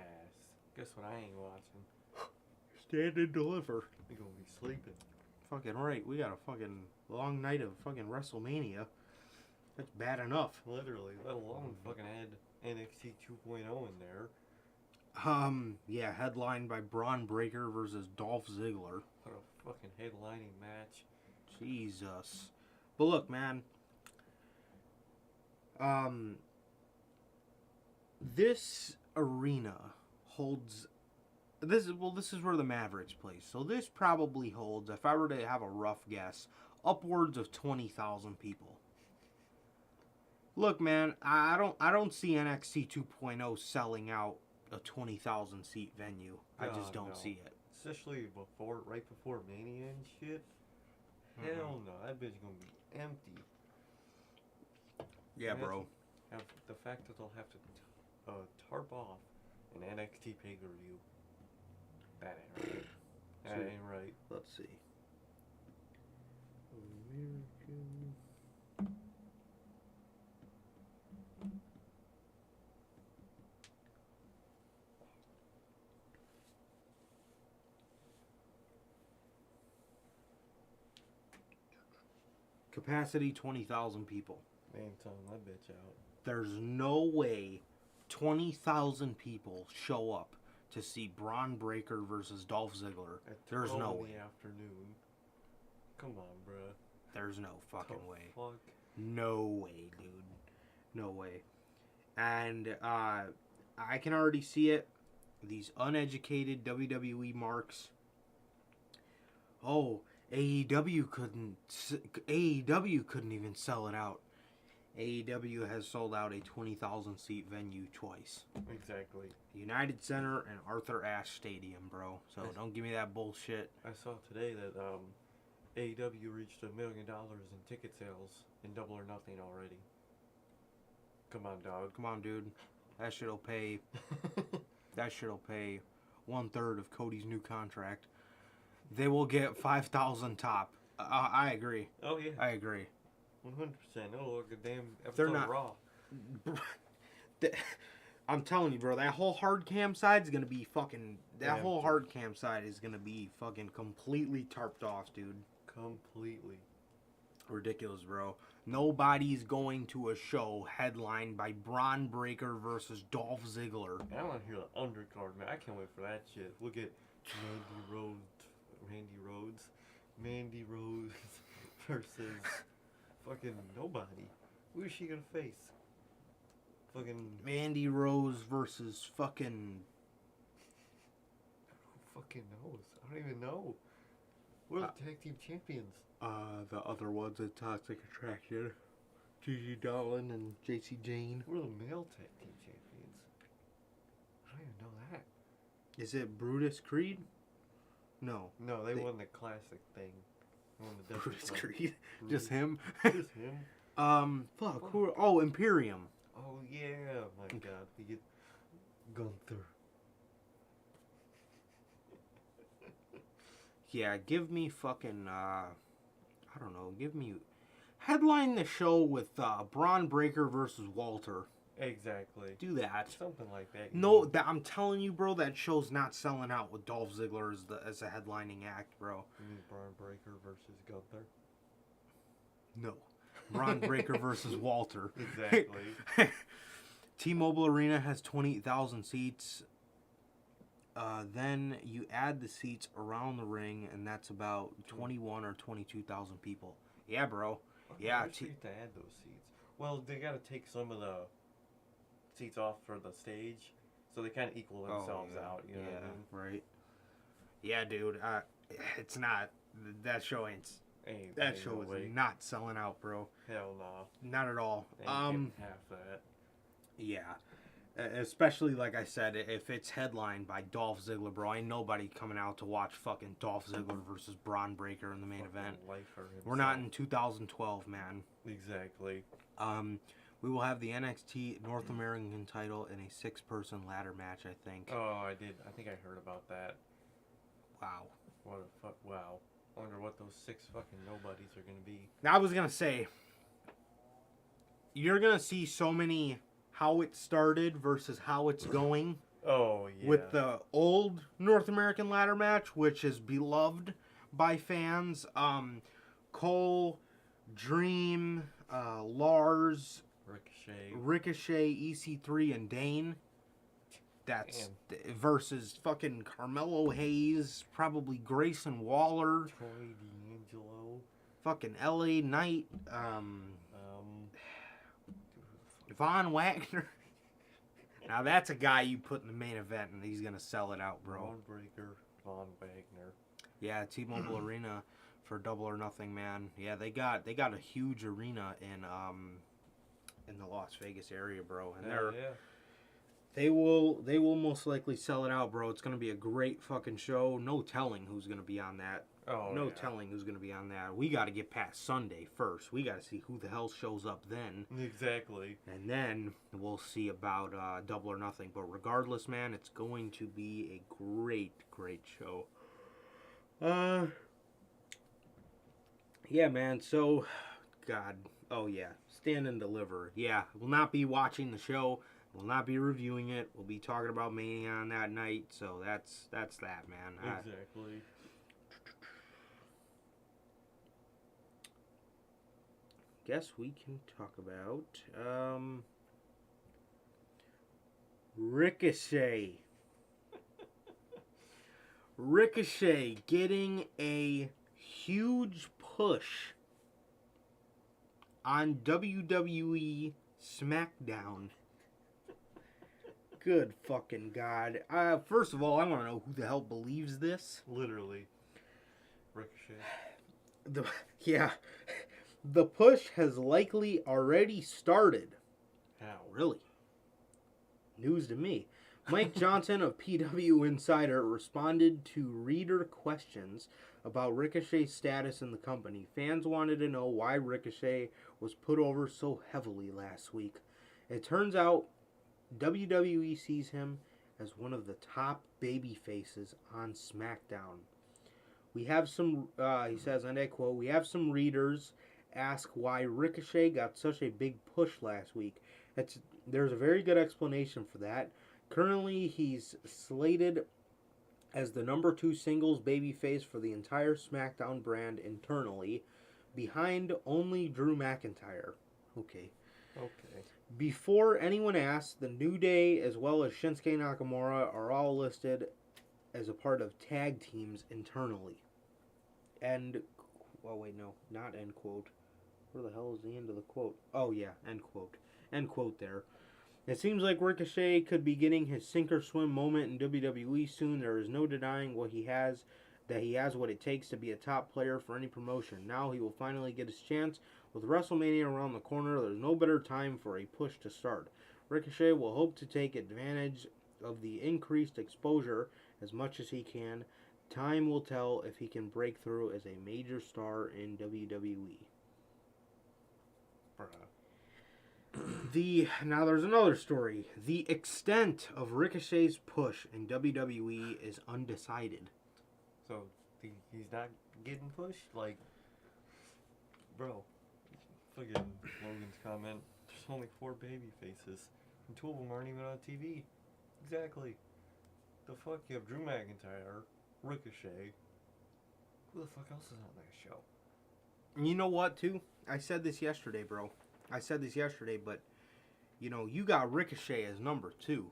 Guess what I ain't watching? Stand and Deliver. We gonna be sleeping. Fucking right. We got a fucking long night of fucking WrestleMania. That's bad enough. Literally, let alone fucking add NXT 2.0 in there. Yeah, headlined by Braun Breaker versus Dolph Ziggler. What a fucking headlining match. Jesus. But look, man. This arena holds... This is where the Mavericks play. So this probably holds, if I were to have a rough guess, upwards of 20,000 people. Look, man, I don't see NXT 2.0 selling out a 20,000 seat venue. I just don't see it. Especially right before Mania and shit. Hell no, that bitch gonna be empty. Yeah, bro. The fact that they'll have to tarp off an NXT pay-per-view. That ain't right. That ain't right. Let's see. American... Capacity 20,000 people. They ain't selling that bitch out. There's no way 20,000 people show up to see Braun Breaker versus Dolph Ziggler. There's no way. In the afternoon. Come on, bruh. There's no fucking way. Fuck? No way, dude. No way. And I can already see it. These uneducated WWE marks. Oh, AEW couldn't even sell it out. AEW has sold out a 20,000 seat venue twice. Exactly. United Center and Arthur Ashe Stadium, bro. So don't give me that bullshit. I saw today that AEW reached $1 million in ticket sales in Double or Nothing already. Come on, dog. Come on, dude. That shit'll pay. That shit'll pay 1/3 of Cody's new contract. They will get 5,000 top. I agree. Oh yeah. I agree. 100%. It'll look a damn episode of Raw. I'm telling you, bro. That whole hard cam side is gonna be fucking. That whole hard cam side is gonna be fucking completely tarped off, dude. Completely. Ridiculous, bro. Nobody's going to a show headlined by Braun Breaker versus Dolph Ziggler. I want to hear the undercard, man. I can't wait for that shit. We'll get Mandy Rose versus fucking nobody. Who is she gonna face? Fucking Mandy Rose versus fucking... Who fucking knows? I don't even know. We're the tag team champions. The other ones at Toxic Attraction. Gigi Dolan and JC Jane. We're the male tag team champions. I don't even know that. Is it Brutus Creed? No. No, they won the classic thing. Won the Brutus Creed? Just him? Just him? Fuck. Who? Oh, Imperium. Oh, yeah. My God. We get Gunther. Yeah, give me fucking, I don't know, give me... Headline the show with Braun Breaker versus Walter. Exactly. Do that. Something like that. No, I'm telling you, bro, that show's not selling out with Dolph Ziggler as a headlining act, bro. You mean Braun Breaker versus Gunther? No. Braun Breaker versus Walter. Exactly. T-Mobile Arena has 28,000 seats. Then you add the seats around the ring, and that's about 21 or 22,000 people. Yeah, bro. Yeah. I wish they used to add those seats. Well, they gotta take some of the seats off for the stage, so they kind of equal themselves out. You know what I mean? Right. Yeah, dude. It's not. That show ain't. That show is not selling out, bro. Hell no. Not at all. Ain't half that. Yeah. Especially, like I said, if it's headlined by Dolph Ziggler, bro, ain't nobody coming out to watch fucking Dolph Ziggler versus Braun Breaker in the main event. We're not in 2012, man. Exactly. We will have the NXT North American title in a 6-person ladder match, I think. Oh, I did. I think I heard about that. Wow. What a fuck. Wow. I wonder what those 6 fucking nobodies are gonna be. Now, I was gonna say, you're gonna see so many how it started versus how it's going. Oh, yeah. With the old North American ladder match, which is beloved by fans. Cole, Dream, Lars, Ricochet, EC3, and Dane. That's versus fucking Carmelo Hayes, probably Grayson Waller, Troy D'Angelo, fucking LA Knight, Von Wagner. Now that's a guy you put in the main event and he's gonna sell it out, bro. Braun Breaker, Von Wagner. Yeah, T-Mobile Arena for Double or Nothing, man. Yeah, they got a huge arena in the Las Vegas area, bro, and they will most likely sell it out, bro. It's gonna be a great fucking show. No telling who's gonna be on that. No telling who's gonna be on that. We got to get past Sunday first. We got to see who the hell shows up then. Exactly. And then we'll see about Double or Nothing. But regardless, man, it's going to be a great, great show. Yeah, man. So, God. Oh, yeah. Stand and Deliver. Yeah. We'll not be watching the show. We'll not be reviewing it. We'll be talking about Mania on that night. So that's that, man. Exactly. Guess we can talk about Ricochet. Ricochet getting a huge push on WWE SmackDown. Good fucking God. First of all, I want to know who the hell believes this. Literally. Ricochet. The push has likely already started. How? Really? News to me. Mike Johnson of PW Insider responded to reader questions about Ricochet's status in the company. Fans wanted to know why Ricochet was put over so heavily last week. It turns out WWE sees him as one of the top baby faces on SmackDown. We have some, he says, and I quote, we have some readers ask why Ricochet got such a big push last week. There's a very good explanation for that. Currently, he's slated as the number 2 singles babyface for the entire SmackDown brand internally, behind only Drew McIntyre. Okay. Before anyone asks, the New Day as well as Shinsuke Nakamura are all listed as a part of tag teams internally. End. Oh wait, no, not end quote. Where the hell is the end of the quote? Oh yeah, end quote. End quote there. It seems like Ricochet could be getting his sink or swim moment in WWE soon. There is no denying that he has what it takes to be a top player for any promotion. Now he will finally get his chance. With WrestleMania around the corner, there's no better time for a push to start. Ricochet will hope to take advantage of the increased exposure as much as he can. Time will tell if he can break through as a major star in WWE. Now there's another story. The extent of Ricochet's push in WWE is undecided. So he's not getting pushed? Like, bro, fucking Logan's comment. There's only 4 baby faces, and 2 of them aren't even on TV. Exactly. The fuck? You have Drew McIntyre, Ricochet. Who the fuck else is on that show? You know what, too? I said this yesterday, bro. But, you know, you got Ricochet as number 2.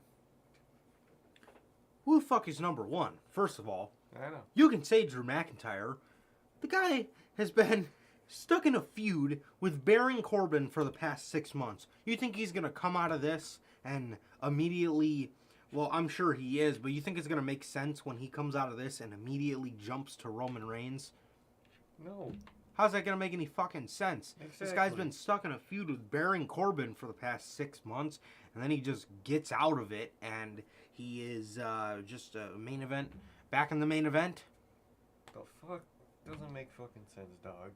Who the fuck is number 1? First of all, I know. you can say Drew McIntyre. The guy has been stuck in a feud with Baron Corbin for the past 6 months. You think he's going to come out of this and immediately... Well, I'm sure he is, but you think it's going to make sense when he comes out of this and immediately jumps to Roman Reigns? No. How's that going to make any fucking sense? Exactly. This guy's been stuck in a feud with Baron Corbin for the past 6 months, and then he just gets out of it, and he is just a main event, back in the main event. The fuck? Doesn't make fucking sense, dog.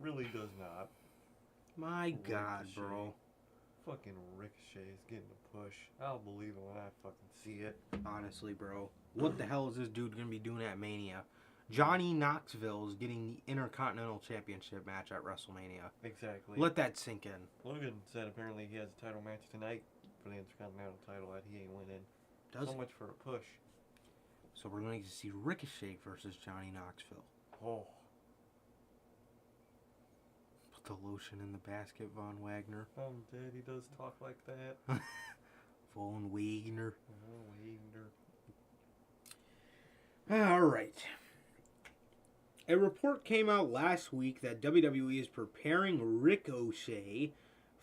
Really does not. My God, Ricochet. bro. Fucking Ricochet is getting a push. I'll believe it when I fucking see it. Honestly, bro. What the hell is this dude going to be doing at Mania? Johnny Knoxville is getting the Intercontinental Championship match at WrestleMania. Exactly. Let that sink in. Logan said apparently he has a title match tonight for the Intercontinental title that he ain't winning. Does So much for a push. So we're going to see Ricochet versus Johnny Knoxville. Oh. Put the lotion in the basket, Von Wagner. I'm dead. He does talk like that. Von Wagner. Oh, Wagner. All right. A report came out last week that WWE is preparing Ricochet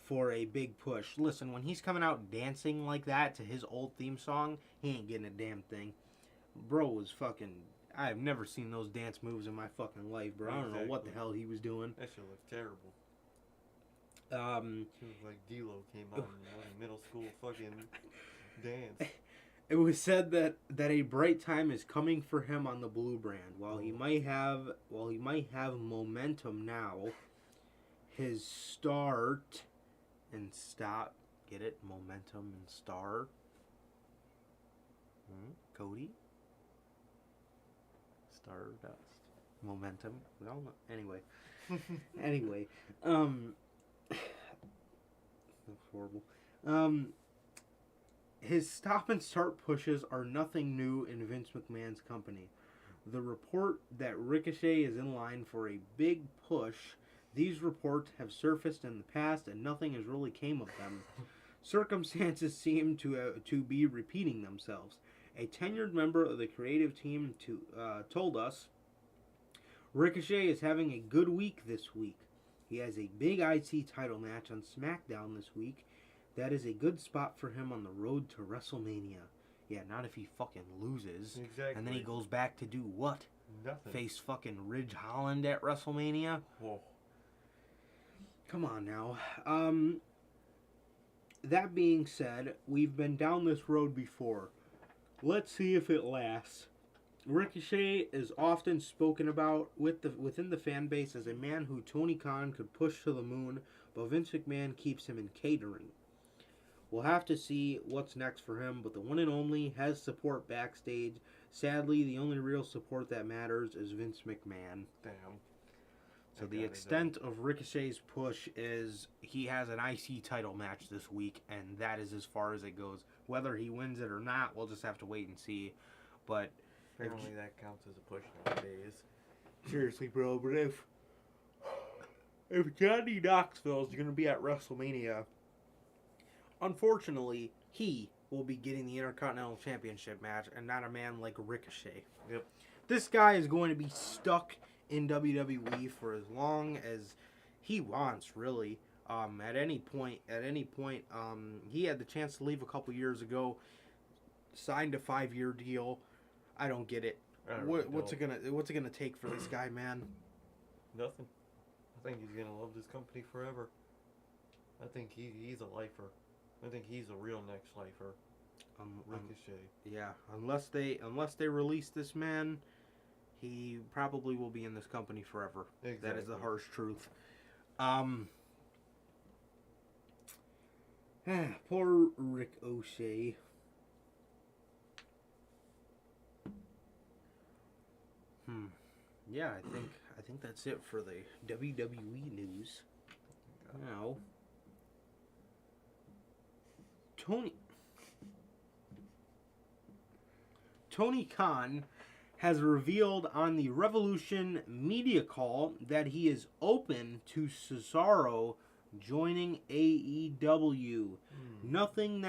for a big push. Listen, when he's coming out dancing like that to his old theme song, he ain't getting a damn thing. Bro was fucking... I've never seen those dance moves in my fucking life, bro. I don't know what the hell he was doing. That shit looked terrible. It was like D-Lo came out in middle school fucking dance. It was said that a bright time is coming for him on the blue brand. While he might have momentum now, his start and stop. Get it? Momentum and star. Cody? Stardust. Momentum. We all know. Anyway. That's horrible. His stop and start pushes are nothing new in Vince McMahon's company. The report that Ricochet is in line for a big push, these reports have surfaced in the past and nothing has really came of them. Circumstances seem to be repeating themselves. A tenured member of the creative team told us, Ricochet is having a good week this week. He has a big IC title match on SmackDown this week. That is a good spot for him on the road to WrestleMania. Yeah, not if he fucking loses. Exactly. And then he goes back to do what? Nothing. Face fucking Ridge Holland at WrestleMania? Whoa. Come on now. That being said, we've been down this road before. Let's see if it lasts. Ricochet is often spoken about within the fan base as a man who Tony Khan could push to the moon, but Vince McMahon keeps him in catering. We'll have to see what's next for him, but the one and only has support backstage. Sadly, the only real support that matters is Vince McMahon. Damn. So the extent of Ricochet's push is he has an IC title match this week, and that is as far as it goes. Whether he wins it or not, we'll just have to wait and see. But apparently that counts as a push nowadays. seriously, bro, but if Johnny Knoxville is going to be at WrestleMania, unfortunately, he will be getting the Intercontinental Championship match and not a man like Ricochet. Yep. This guy is going to be stuck in WWE for as long as he wants, really. At any point, he had the chance to leave a couple years ago, signed a 5-year deal. I don't get it. What's it gonna take for this guy, man? Nothing. I think he's gonna love this company forever. I think he's a lifer. I think he's a real next lifer. Ricochet. Yeah, unless they release this man, he probably will be in this company forever. Exactly. That is the harsh truth. Poor Ricochet. Yeah, I think that's it for the WWE news. Now, Tony Khan has revealed on the Revolution media call that he is open to Cesaro joining AEW. Noting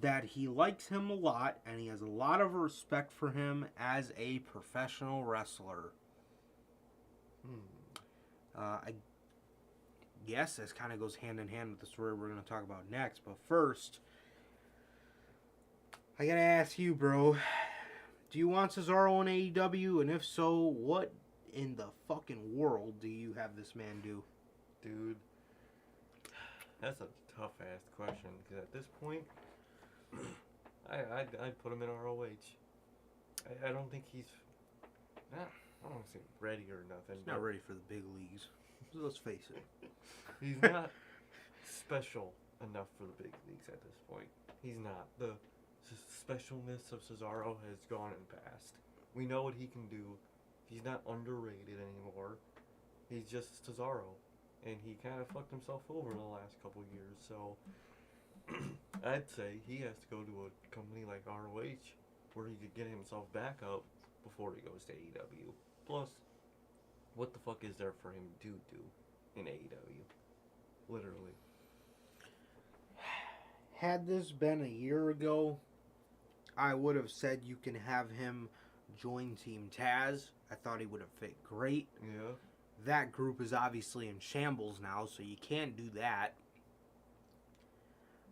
that he likes him a lot and he has a lot of respect for him as a professional wrestler. I guess this kind of goes hand in hand with the story we're going to talk about next. But first, I got to ask you, bro. Do you want Cesaro in AEW? And if so, what in the fucking world do you have this man do? Dude, that's a tough-ass question. Because at this point, I'd put him in ROH. I don't think he's... I don't want to say ready or nothing. He's not ready for the big leagues. Let's face it. He's not special enough for the big leagues at this point. He's not. The specialness of Cesaro has gone and passed. We know what he can do. He's not underrated anymore. He's just Cesaro. And he kind of fucked himself over in the last couple years. So I'd say he has to go to a company like ROH where he could get himself back up before he goes to AEW. Plus, what the fuck is there for him to do in AEW? Literally. Had this been a year ago, I would have said you can have him join Team Taz. I thought he would have fit great. Yeah. That group is obviously in shambles now, so you can't do that.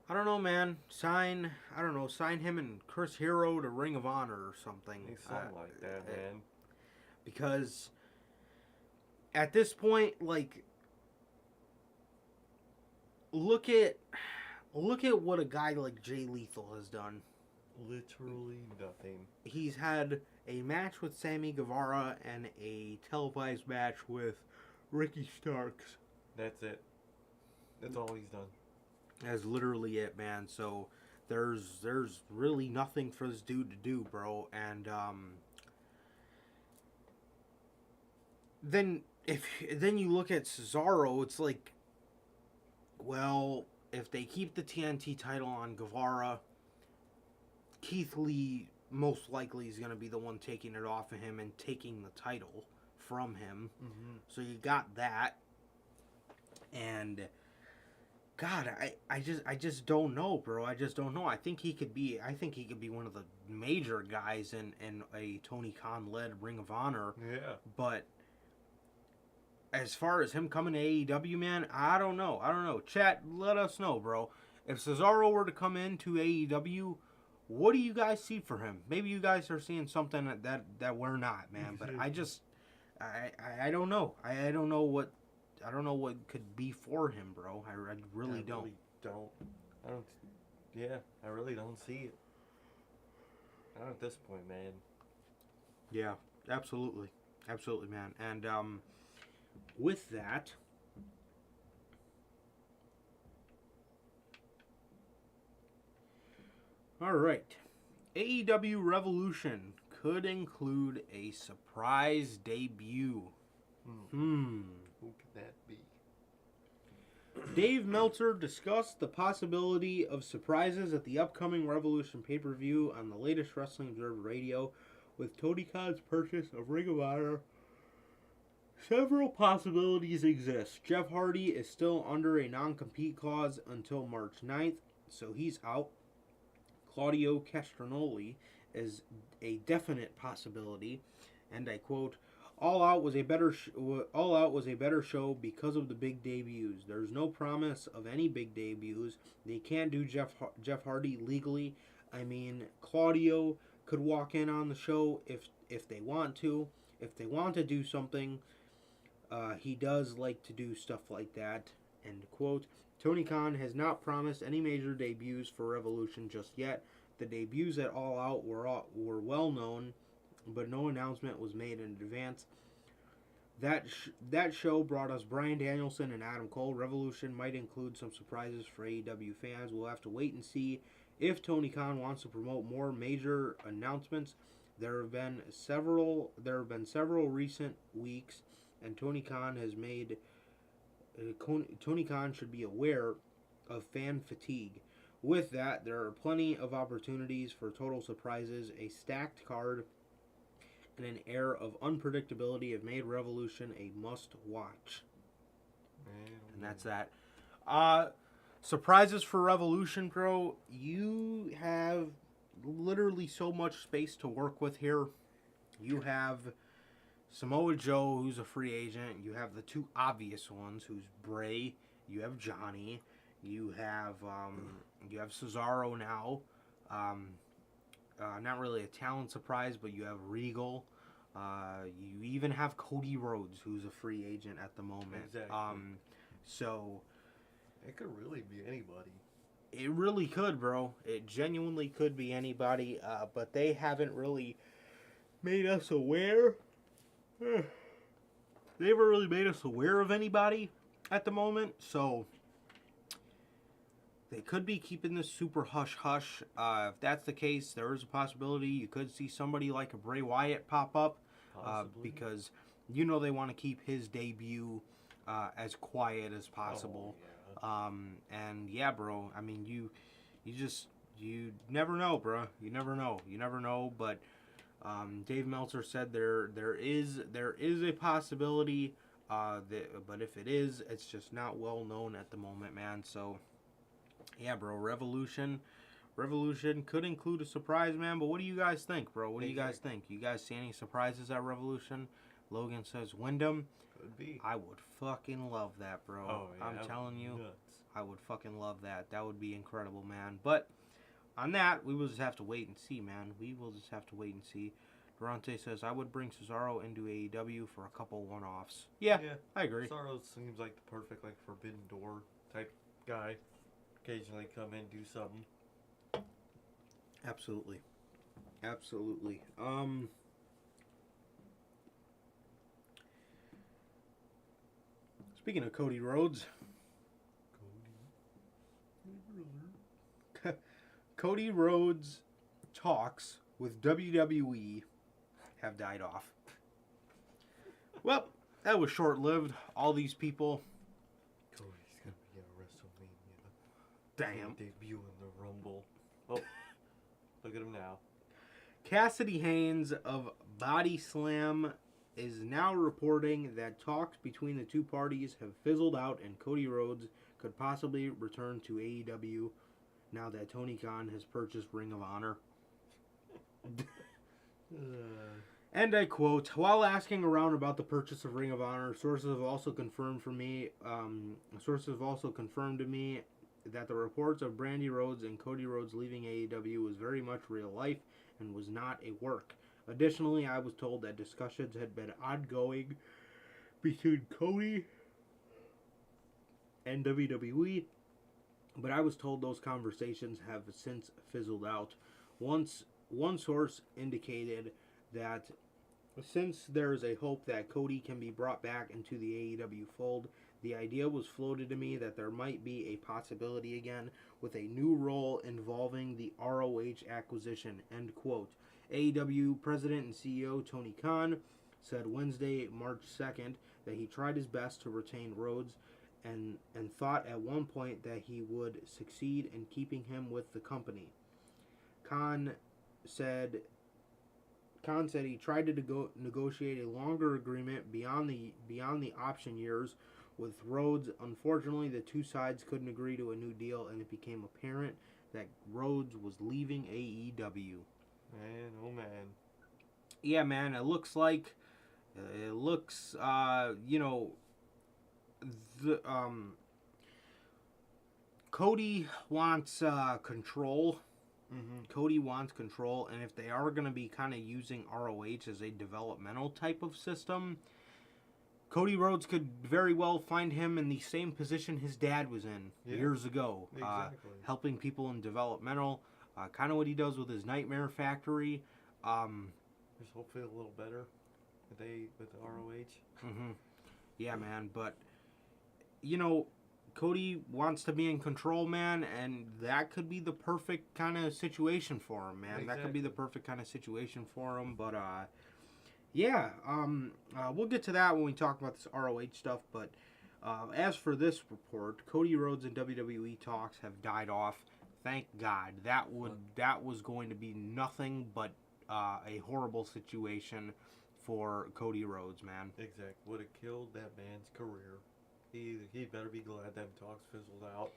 I don't know, man. Sign him and Chris Hero to Ring of Honor or something. Something like that, man. Because at this point, like, look at what a guy like Jay Lethal has done. Literally nothing. He's had a match with Sammy Guevara and a televised match with Ricky Starks. That's it. That's all he's done. That's literally it, man. So there's really nothing for this dude to do, bro. And then you look at Cesaro, it's like, well, if they keep the TNT title on Guevara, Keith Lee most likely is going to be the one taking it off of him and taking the title from him. Mm-hmm. So you got that. And God, I just don't know, bro. I just don't know. I think he could be one of the major guys in a Tony Khan led Ring of Honor. Yeah. But as far as him coming to AEW, man, I don't know. Chat, let us know, bro. If Cesaro were to come into AEW, what do you guys see for him? Maybe you guys are seeing something that we're not, man. But I don't know. I don't know what could be for him, bro. I really don't. I really don't see it. Not at this point, man. Yeah, absolutely, man. And with that, all right, AEW Revolution could include a surprise debut. Who could that be? Dave Meltzer discussed the possibility of surprises at the upcoming Revolution pay-per-view on the latest Wrestling Observer Radio. With Tony Khan's purchase of Ring of Honor, several possibilities exist. Jeff Hardy is still under a non-compete clause until March 9th, so he's out. Claudio Castagnoli is a definite possibility, and I quote, All Out was a better show because of the big debuts. There's no promise of any big debuts. They can't do Jeff Hardy legally. I mean, Claudio could walk in on the show if they want to. If they want to do something, he does like to do stuff like that. End quote. Tony Khan has not promised any major debuts for Revolution just yet. The debuts at All Out were well known, but no announcement was made in advance. That show brought us Bryan Danielson and Adam Cole. Revolution might include some surprises for AEW fans. We'll have to wait and see if Tony Khan wants to promote more major announcements. There have been several recent weeks, and Tony Khan should be aware of fan fatigue. With that, there are plenty of opportunities for total surprises. A stacked card and an air of unpredictability have made Revolution a must-watch. And that's that. Surprises for Revolution, bro. You have literally so much space to work with here. You have Samoa Joe, who's a free agent. You have the two obvious ones, who's Bray. You have Johnny. You have Cesaro now. Not really a talent surprise, but you have Regal. You even have Cody Rhodes, who's a free agent at the moment. Exactly. So it could really be anybody. It really could, bro. It genuinely could be anybody, but they haven't really made us aware. They haven't really made us aware of anybody at the moment, so they could be keeping this super hush-hush. If that's the case, there is a possibility you could see somebody like a Bray Wyatt pop up, because you know they want to keep his debut as quiet as possible. Oh, yeah. And yeah, bro, I mean, you never know, bro. You never know, but Dave Meltzer said there is a possibility, but if it is, it's just not well known at the moment, man. So yeah, bro, Revolution could include a surprise, man. But what do you guys think, bro? What do you guys think? You guys see any surprises at Revolution? Logan says Wyndham. Could be. I would fucking love that, bro. Oh, yeah, I'm telling you, nuts. I would fucking love that. That would be incredible, man. But on that, we will just have to wait and see, man. We will just have to wait and see. Durante says, I would bring Cesaro into AEW for a couple one-offs. Yeah, I agree. Cesaro seems like the perfect, like, forbidden door type guy. Occasionally come in, do something. Absolutely. Speaking of Cody Rhodes, Cody Rhodes talks with WWE have died off. Well, that was short-lived. All these people. Cody's gonna be at WrestleMania. Damn. Debut in the Rumble. Oh, look at him now. Cassidy Haynes of Body Slam is now reporting that talks between the two parties have fizzled out and Cody Rhodes could possibly return to AEW now that Tony Khan has purchased Ring of Honor. And I quote, while asking around about the purchase of Ring of Honor, sources have also confirmed to me that the reports of Brandy Rhodes and Cody Rhodes leaving AEW was very much real life and was not a work. Additionally, I was told that discussions had been ongoing between Cody and WWE, but I was told those conversations have since fizzled out. One source indicated that since there is a hope that Cody can be brought back into the AEW fold, the idea was floated to me that there might be a possibility again with a new role involving the ROH acquisition, end quote. AEW President and CEO Tony Khan said Wednesday, March 2nd, that he tried his best to retain Rhodes and thought at one point that he would succeed in keeping him with the company. Kahn said he tried to negotiate a longer agreement beyond the option years with Rhodes. Unfortunately, the two sides couldn't agree to a new deal, and it became apparent that Rhodes was leaving AEW. Man, oh man. Yeah, man, it looks, Cody wants control. Mm-hmm. Cody wants control, and if they are going to be kind of using ROH as a developmental type of system, Cody Rhodes could very well find him in the same position his dad was in years ago. Exactly. Helping people in developmental. Kind of what he does with his Nightmare Factory. There's hopefully a little better with the ROH. Mm-hmm. Yeah, man. But, Cody wants to be in control, man, and that could be the perfect kind of situation for him, man. Exactly. That could be the perfect kind of situation for him. But, we'll get to that when we talk about this ROH stuff. But as for this report, Cody Rhodes and WWE talks have died off. Thank God. That was going to be nothing but a horrible situation for Cody Rhodes, man. Exactly. Would have killed that man's career. He better be glad them talks fizzled out.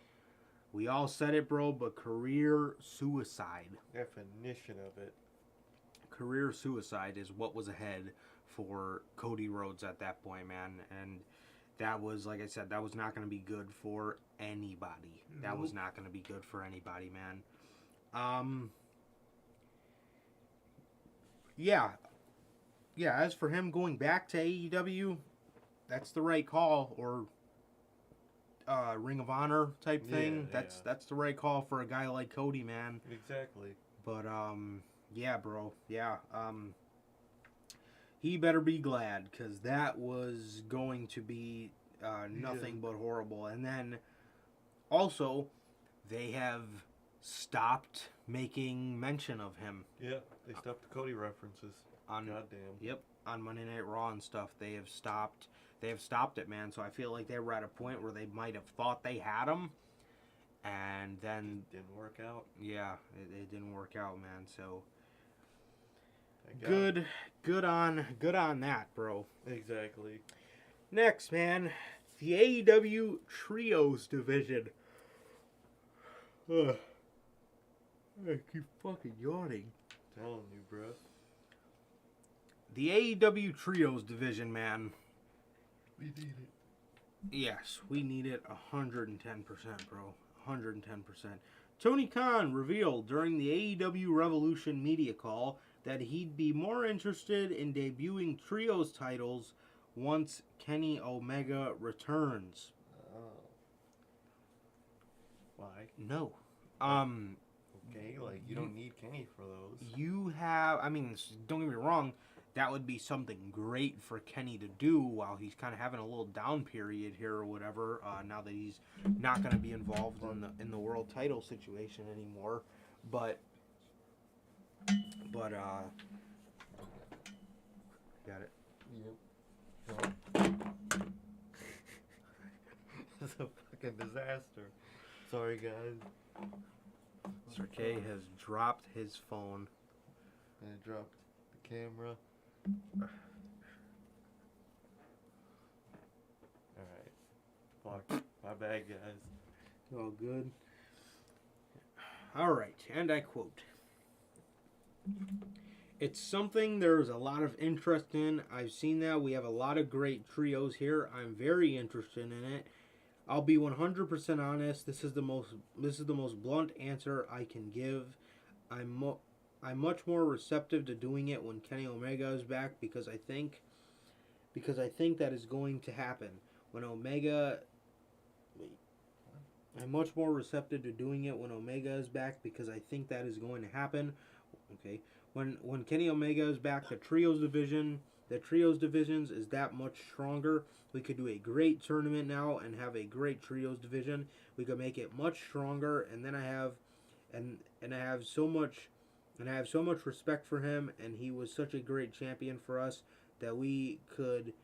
We all said it, bro, but career suicide. Definition of it. Career suicide is what was ahead for Cody Rhodes at that point, man. And that was, like I said, that was not going to be good for anybody. That was not going to be good for anybody, man. Yeah. As for him going back to AEW, that's the right call, or Ring of Honor type thing. That's the right call for a guy like Cody, man. Exactly. But yeah, bro. Yeah. He better be glad, because that was going to be nothing but horrible. And then also, they have stopped making mention of him. Yeah, they stopped the Cody references. Goddamn. Yep, on Monday Night Raw and stuff. They have stopped it, man. So I feel like they were at a point where they might have thought they had him, and then it didn't work out. Yeah, it didn't work out, man. So Good on that, bro. Exactly. Next, man, the AEW Trios division. Ugh. I keep fucking yawning. Telling you, bro. The AEW Trios division, man. We need it. Yes, we need it 110%, bro. 110%. Tony Khan revealed during the AEW Revolution media call that he'd be more interested in debuting Trios titles once Kenny Omega returns. Oh. Why? No. Okay, like, you don't need Kenny for those. You have, I mean, don't get me wrong, that would be something great for Kenny to do while he's kind of having a little down period here or whatever, now that he's not going to be involved in the world title situation anymore. But got it. Yep. It's a fucking disaster. Sorry, guys. Sir K has dropped his phone. And I dropped the camera. Alright. Fuck. My bad, guys. All good. Alright, and I quote. It's something there's a lot of interest in. I've seen that. We have a lot of great trios here. I'm very interested in it. I'll be 100% honest. This is the most blunt answer I can give. I'm much more receptive to doing it when Kenny Omega is back because I think that is going to happen. When Omega I'm much more receptive to doing it when Omega is back because I think that is going to happen. Okay. When Kenny Omega is back, the trios divisions is that much stronger. We could do a great tournament now and have a great trios division. We could make it much stronger, and then I have so much respect for him, and he was such a great champion for us that we could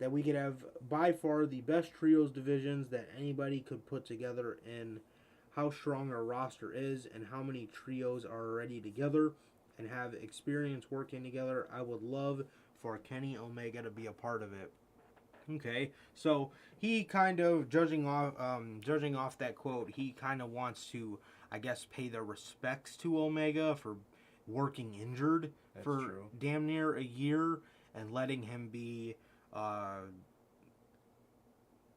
have by far the best trios divisions that anybody could put together in how strong our roster is and how many trios are already together and have experience working together. I would love for Kenny Omega to be a part of it. Okay, so he kind of judging off that quote, he kind of wants to, I guess, pay the respects to Omega for working injured for damn near a year and letting him be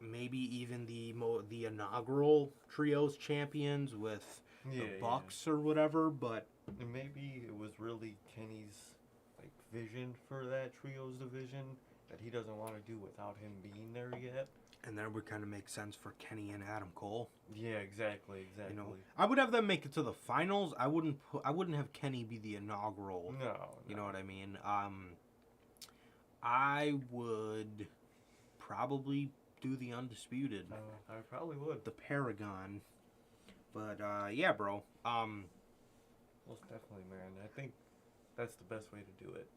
maybe even the inaugural trios champions with the Bucks or whatever, but and maybe it was really Kenny's like vision for that trios division that he doesn't want to do without him being there yet. And that would kind of make sense for Kenny and Adam Cole. Yeah, exactly. You know, I would have them make it to the finals. I wouldn't have Kenny be the inaugural. No. You know what I mean? I would probably do the Undisputed. I probably would. The Paragon. But yeah, bro. Most definitely, man. I think that's the best way to do it.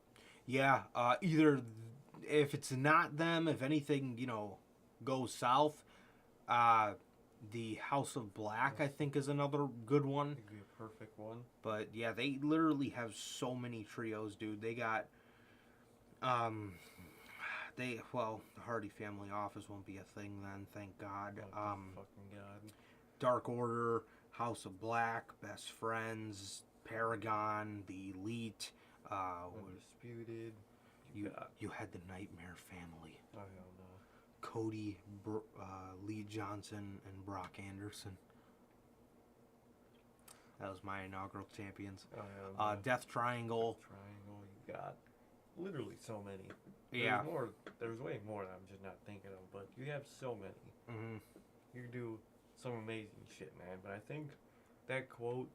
Yeah. Either if it's not them, if anything, goes south, the House of Black, I think, is another good one. It'd be a perfect one. But yeah, they literally have so many trios, dude. They got, the Hardy Family Office won't be a thing then, thank God. Fucking God. Dark Order, House of Black, Best Friends, Paragon, the Elite, Undisputed. You had the Nightmare Family. I don't know. Cody, Lee Johnson, and Brock Anderson. That was my inaugural champions. Death Triangle. Triangle. You got literally so many. Yeah. There's way more that I'm just not thinking of, but you have so many. Mm-hmm. You do some amazing shit, man. But I think that quote,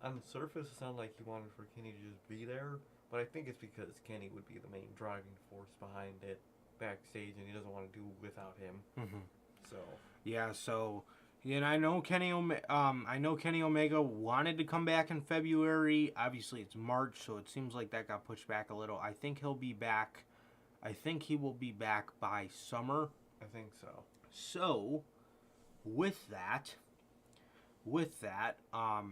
on the surface, it sounded like he wanted for Kenny to just be there. But I think it's because Kenny would be the main driving force behind it backstage, and he doesn't want to do without him. Mm-hmm. So. Yeah, so... And I know Kenny Omega wanted to come back in February. Obviously, it's March, so it seems like that got pushed back a little. I think he'll be back. I think he will be back by summer. I think so. So, with that, I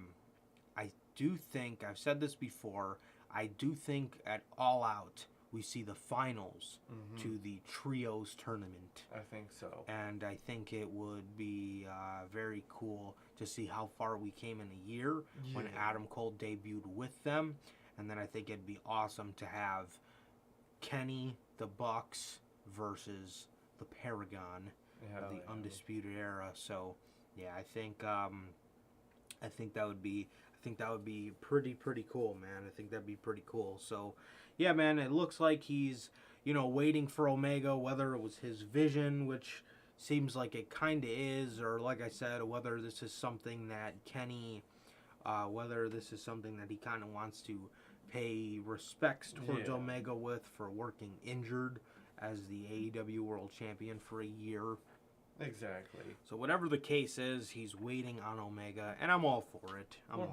do think, I've said this before, I do think at All Out, we see the finals to the Trios tournament. I think so. And I think it would be very cool to see how far we came in a year when Adam Cole debuted with them. And then I think it'd be awesome to have Kenny, the Bucks, versus the Paragon of the Undisputed Era. So, yeah, I think that would be pretty cool, man. I think that'd be pretty cool. So, yeah, man, it looks like he's, waiting for Omega, whether it was his vision, which seems like it kind of is, or like I said, whether this is something that Kenny, whether this is something that he kind of wants to pay respects towards Omega with for working injured as the AEW World Champion for a year. Exactly. So whatever the case is, he's waiting on Omega, and I'm all for it. 100%,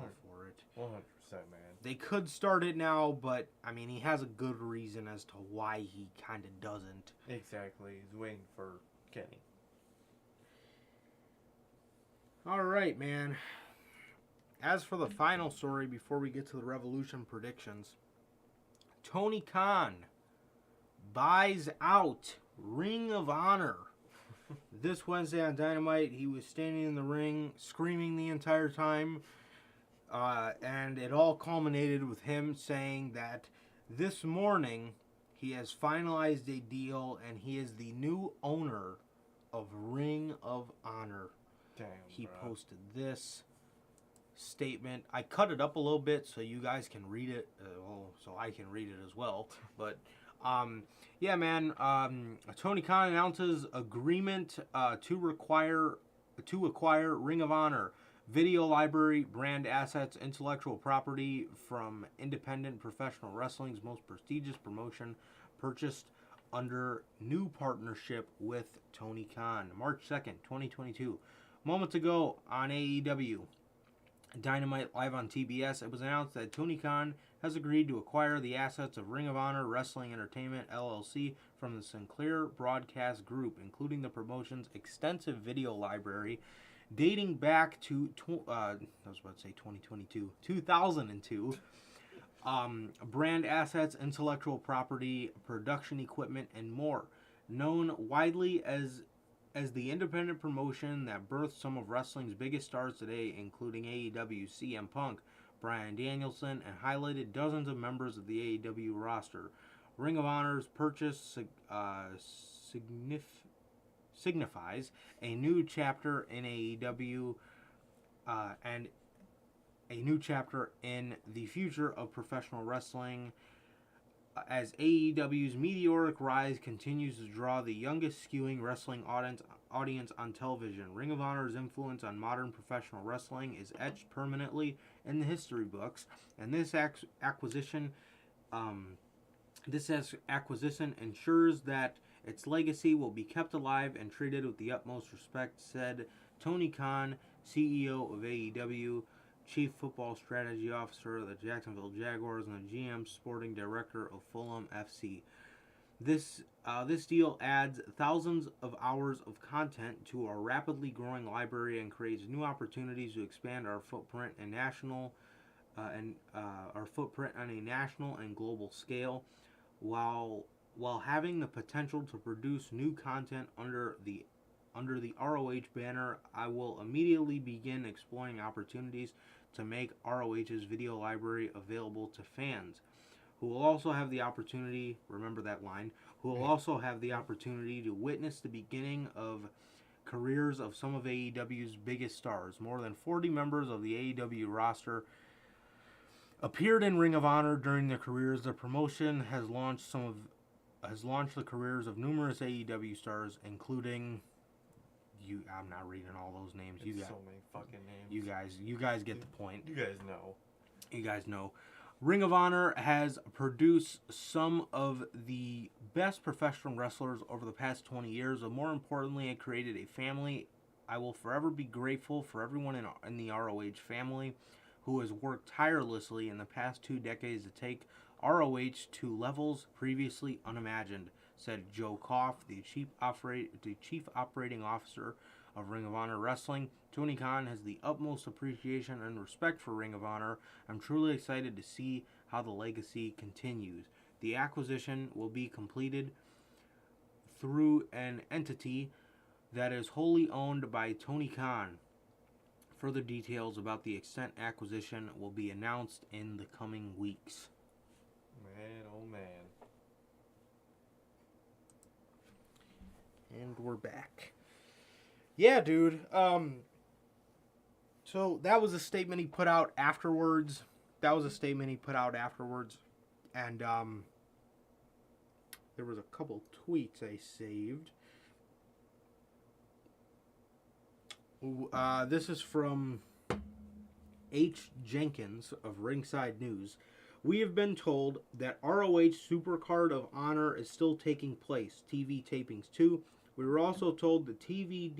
man. They could start it now, but, I mean, he has a good reason as to why he kind of doesn't. Exactly. He's waiting for Kenny. All right, man. As for the final story, before we get to the Revolution predictions, Tony Khan buys out Ring of Honor. This Wednesday on Dynamite, he was standing in the ring, screaming the entire time, and it all culminated with him saying that this morning he has finalized a deal and he is the new owner of Ring of Honor. Damn, he bro. posted this statement. I cut it up a little bit so you guys can read it, so I can read it as well, but... yeah, man. Tony Khan announces agreement to acquire Ring of Honor, video library, brand assets, intellectual property from independent professional wrestling's most prestigious promotion, purchased under new partnership with Tony Khan. March 2nd, 2022. Moments ago on AEW Dynamite live on TBS, it was announced that Tony Khan has agreed to acquire the assets of Ring of Honor Wrestling Entertainment, LLC, from the Sinclair Broadcast Group, including the promotion's extensive video library dating back to, 2002, brand assets, intellectual property, production equipment, and more. Known widely as the independent promotion that birthed some of wrestling's biggest stars today, including AEW, CM Punk, Bryan Danielson, and highlighted dozens of members of the AEW roster. Ring of Honor's purchase signifies a new chapter in AEW and a new chapter in the future of professional wrestling, as AEW's meteoric rise continues to draw the youngest skewing wrestling audience on television. Ring of Honor's influence on modern professional wrestling is etched permanently in the history books, and this acquisition ensures that its legacy will be kept alive and treated with the utmost respect, said Tony Khan, CEO of AEW, Chief Football Strategy Officer of the Jacksonville Jaguars, and the GM Sporting Director of Fulham FC. This deal adds thousands of hours of content to our rapidly growing library and creates new opportunities to expand our footprint and our footprint on a national and global scale, while having the potential to produce new content under the ROH banner. I will immediately begin exploring opportunities to make ROH's video library available to fans who will also have the opportunity, remember that line, who will also have the opportunity to witness the beginning of careers of some of AEW's biggest stars. More than 40 members of the AEW roster appeared in Ring of Honor during their careers. The promotion has launched the careers of numerous AEW stars, including you. I'm not reading all those names. It's so many fucking names. You guys get the point. You guys know. You guys know. Ring of Honor has produced some of the best professional wrestlers over the past 20 years, but more importantly, it created a family. I will forever be grateful for everyone in the ROH family who has worked tirelessly in the past 2 decades to take ROH to levels previously unimagined, said Joe Koff, the chief operating officer of Ring of Honor Wrestling. Tony Khan has the utmost appreciation and respect for Ring of Honor. I'm truly excited to see how the legacy continues. The acquisition will be completed through an entity that is wholly owned by Tony Khan. Further details about the extent acquisition will be announced in the coming weeks. Man, oh man. And we're back. Yeah, dude. So that was a statement he put out afterwards. And there was a couple tweets I saved. This is from H. Jenkins of Ringside News. We have been told that ROH Supercard of Honor is still taking place. TV tapings too. We were also told the TV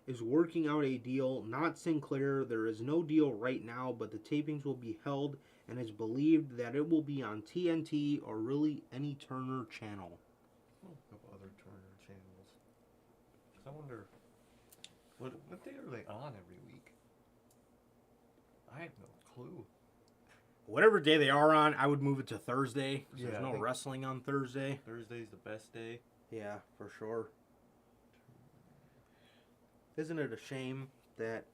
is working out a deal, not Sinclair. There is no deal right now, but the tapings will be held, and it's believed that it will be on TNT or really any Turner channel. A couple other Turner channels. I wonder, what day are they on every week? I have no clue. Whatever day they are on, I would move it to Thursday. Yeah, There's no wrestling on Thursday. Thursday's the best day. Yeah, for sure. Isn't it a shame that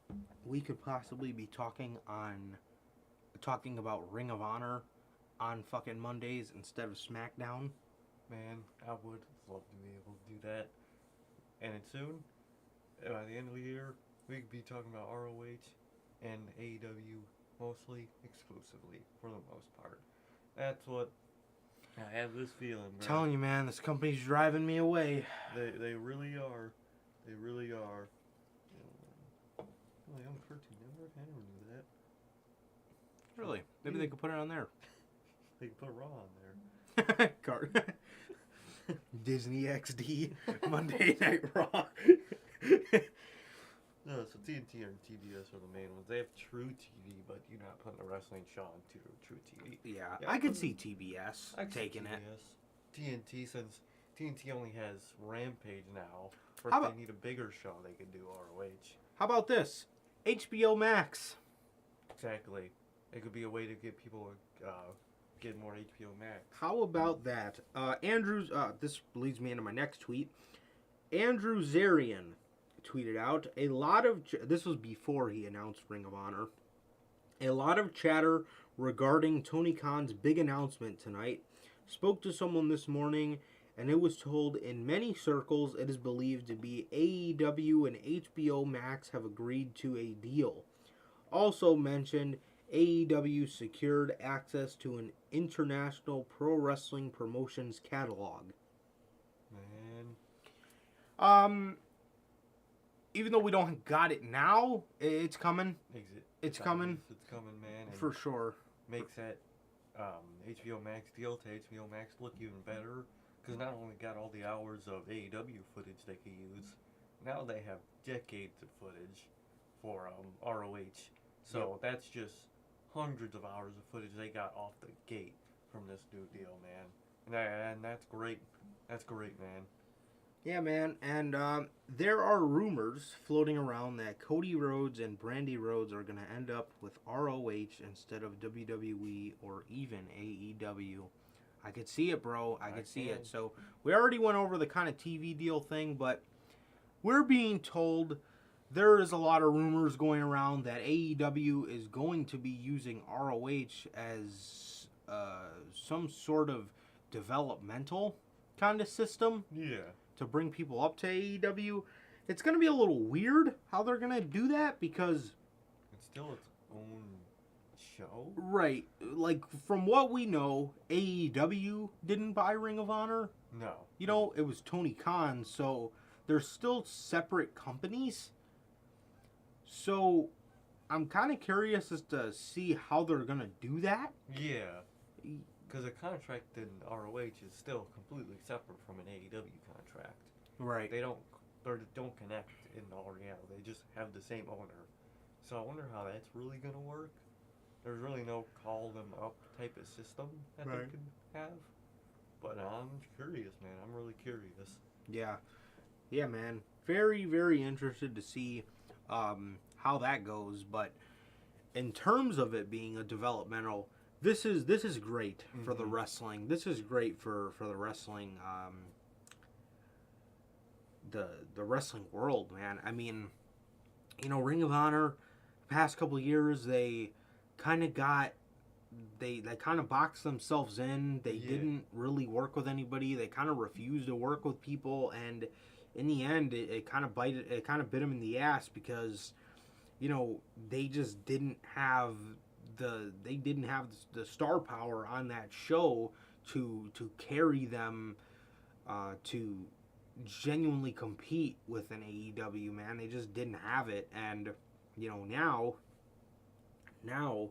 we could possibly be talking about Ring of Honor on fucking Mondays instead of SmackDown? Man, I would love to be able to do that. And soon, by the end of the year, we could be talking about ROH and AEW mostly exclusively for the most part. That's what I have this feeling, bro. Telling you, man, this company's driving me away. They really are. They really are. Really, on Cartoon Network? I never knew that. Really? Maybe they could put it on there. They could put Raw on there. Disney XD Monday Night Raw. No, so TNT and TBS are the main ones. They have True TV, but you're not putting a wrestling show on True TV. Yeah, I could see TBS taking it. TNT, since TNT only has Rampage now, or How if about- they need a bigger show, they could do ROH. How about this? HBO Max. Exactly. It could be a way to get people get more HBO Max. How about that? This leads me into my next tweet. Andrew Zarian tweeted out, this was before he announced Ring of Honor, a lot of chatter regarding Tony Khan's big announcement tonight. Spoke to someone this morning, and it was told in many circles it is believed to be AEW and HBO Max have agreed to a deal. Also mentioned AEW secured access to an international pro wrestling promotions catalog. Man. Even though we don't got it now, it's coming. It's coming. It's coming, man. And for sure. Makes that HBO Max deal to HBO Max look even better. Because not only got all the hours of AEW footage they could use, now they have decades of footage for ROH. So that's just hundreds of hours of footage they got off the gate from this new deal, man. And that's great. That's great, man. Yeah, man. And there are rumors floating around that Cody Rhodes and Brandy Rhodes are going to end up with ROH instead of WWE or even AEW. I could see it, bro. I could see it. So we already went over the kind of TV deal thing, but we're being told there is a lot of rumors going around that AEW is going to be using ROH as some sort of developmental kind of system. Yeah. To bring people up to AEW. It's going to be a little weird how they're going to do that because... It's still its own show? Right. Like, from what we know, AEW didn't buy Ring of Honor. No. You know, it was Tony Khan, so they're still separate companies. So, I'm kind of curious as to see how they're going to do that. Yeah. Because a contract in ROH is still completely separate from an AEW contract. Right. They don't connect in all reality. They just have the same owner. So I wonder how that's really going to work. There's really no call them up type of system that they could have. But I'm curious, man. I'm really curious. Yeah. Yeah, man. Very, very interested to see how that goes. But in terms of it being a developmental... This is great for the wrestling. This is great for the wrestling, the wrestling world, man. I mean, you know, Ring of Honor, the past couple of years, they kind of boxed themselves in. They didn't really work with anybody. They kind of refused to work with people, and in the end, it kind of bit them in the ass because, you know, they just didn't have the star power on that show to carry them to genuinely compete with an AEW, man. They just didn't have it. And you know, now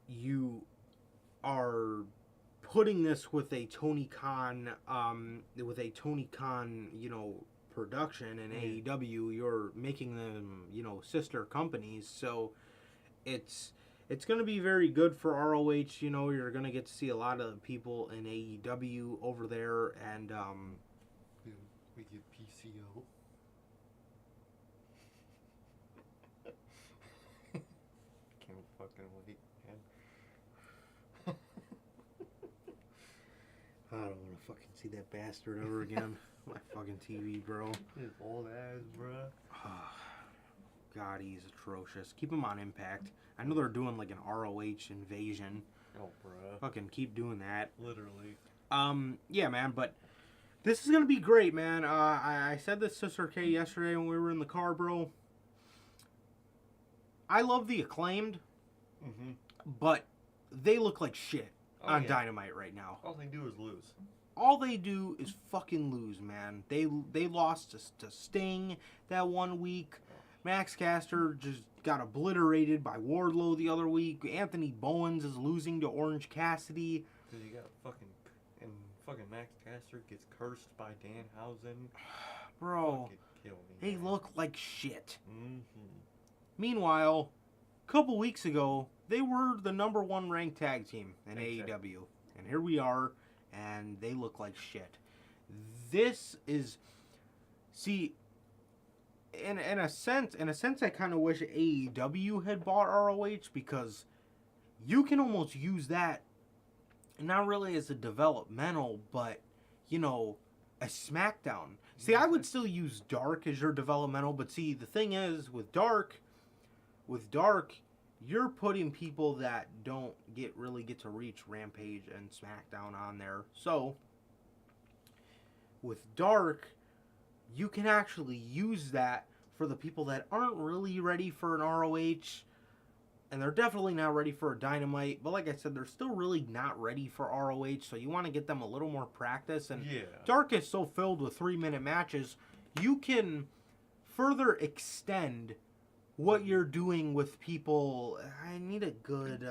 you are putting this with a Tony Khan you know, production in AEW. You're making them, you know, sister companies, so it's going to be very good for ROH. You know, you're going to get to see a lot of people in AEW over there, and we get PCO. Can't fucking wait, man. I don't want to fucking see that bastard ever again. My fucking TV, bro. His old ass, bruh. God, he's atrocious. Keep him on Impact. I know they're doing like an ROH invasion. Oh, bruh. Fucking keep doing that. Literally. Yeah, man, but this is gonna be great, man. I said this to Sir K yesterday when we were in the car, bro. I love the Acclaimed, but they look like shit on Dynamite right now. All they do is lose. All they do is fucking lose, man. They lost to Sting that one week. Max Caster just got obliterated by Wardlow the other week. Anthony Bowens is losing to Orange Cassidy. Cause you got fucking Max Caster gets cursed by Danhausen. Bro, kill me, they man. look like shit. Meanwhile, a couple weeks ago, they were the #1 ranked tag team in AEW. And here we are, and they look like shit. This is... See... In a sense, I kind of wish AEW had bought ROH because you can almost use that not really as a developmental, but you know, a SmackDown. See, I would still use Dark as your developmental, but see, the thing is with Dark, you're putting people that don't really get to reach Rampage and SmackDown on there. So with Dark, you can actually use that for the people that aren't really ready for an ROH, and they're definitely not ready for a Dynamite, but like I said, they're still really not ready for ROH, so you want to get them a little more practice, and Dark is so filled with 3-minute matches, you can further extend what you're doing with people. I need a good,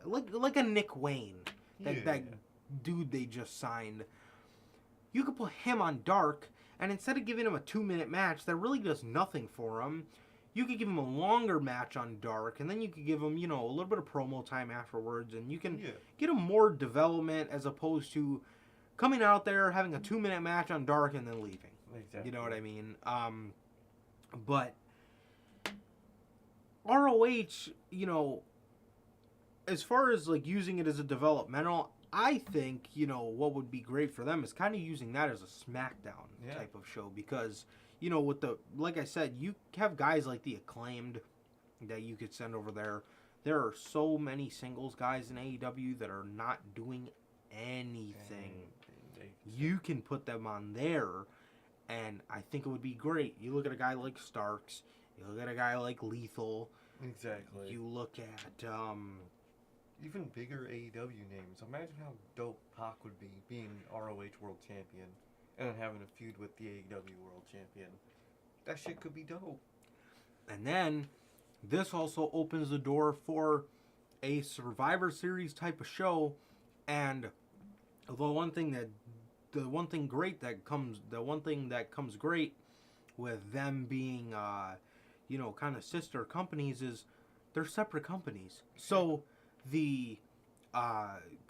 like a Nick Wayne, that dude they just signed. You could put him on Dark, and instead of giving him a 2-minute match that really does nothing for him, you could give him a longer match on Dark, and then you could give him, you know, a little bit of promo time afterwards, and you can get him more development as opposed to coming out there, having a 2-minute match on Dark, and then leaving. Exactly. You know what I mean? But ROH, you know, as far as like using it as a developmental, I think, you know, what would be great for them is kind of using that as a SmackDown type of show, because you know, with the, like I said, you have guys like the Acclaimed that you could send over there. There are so many singles guys in AEW that are not doing anything. You can put them on there, and I think it would be great. You look at a guy like Starks. You look at a guy like Lethal. Exactly. You look at even bigger AEW names. Imagine how dope Pac would be being ROH World Champion and then having a feud with the AEW World Champion. That shit could be dope. And then this also opens the door for a Survivor Series type of show, and the one thing that comes great with them being you know, kind of sister companies is they're separate companies. So the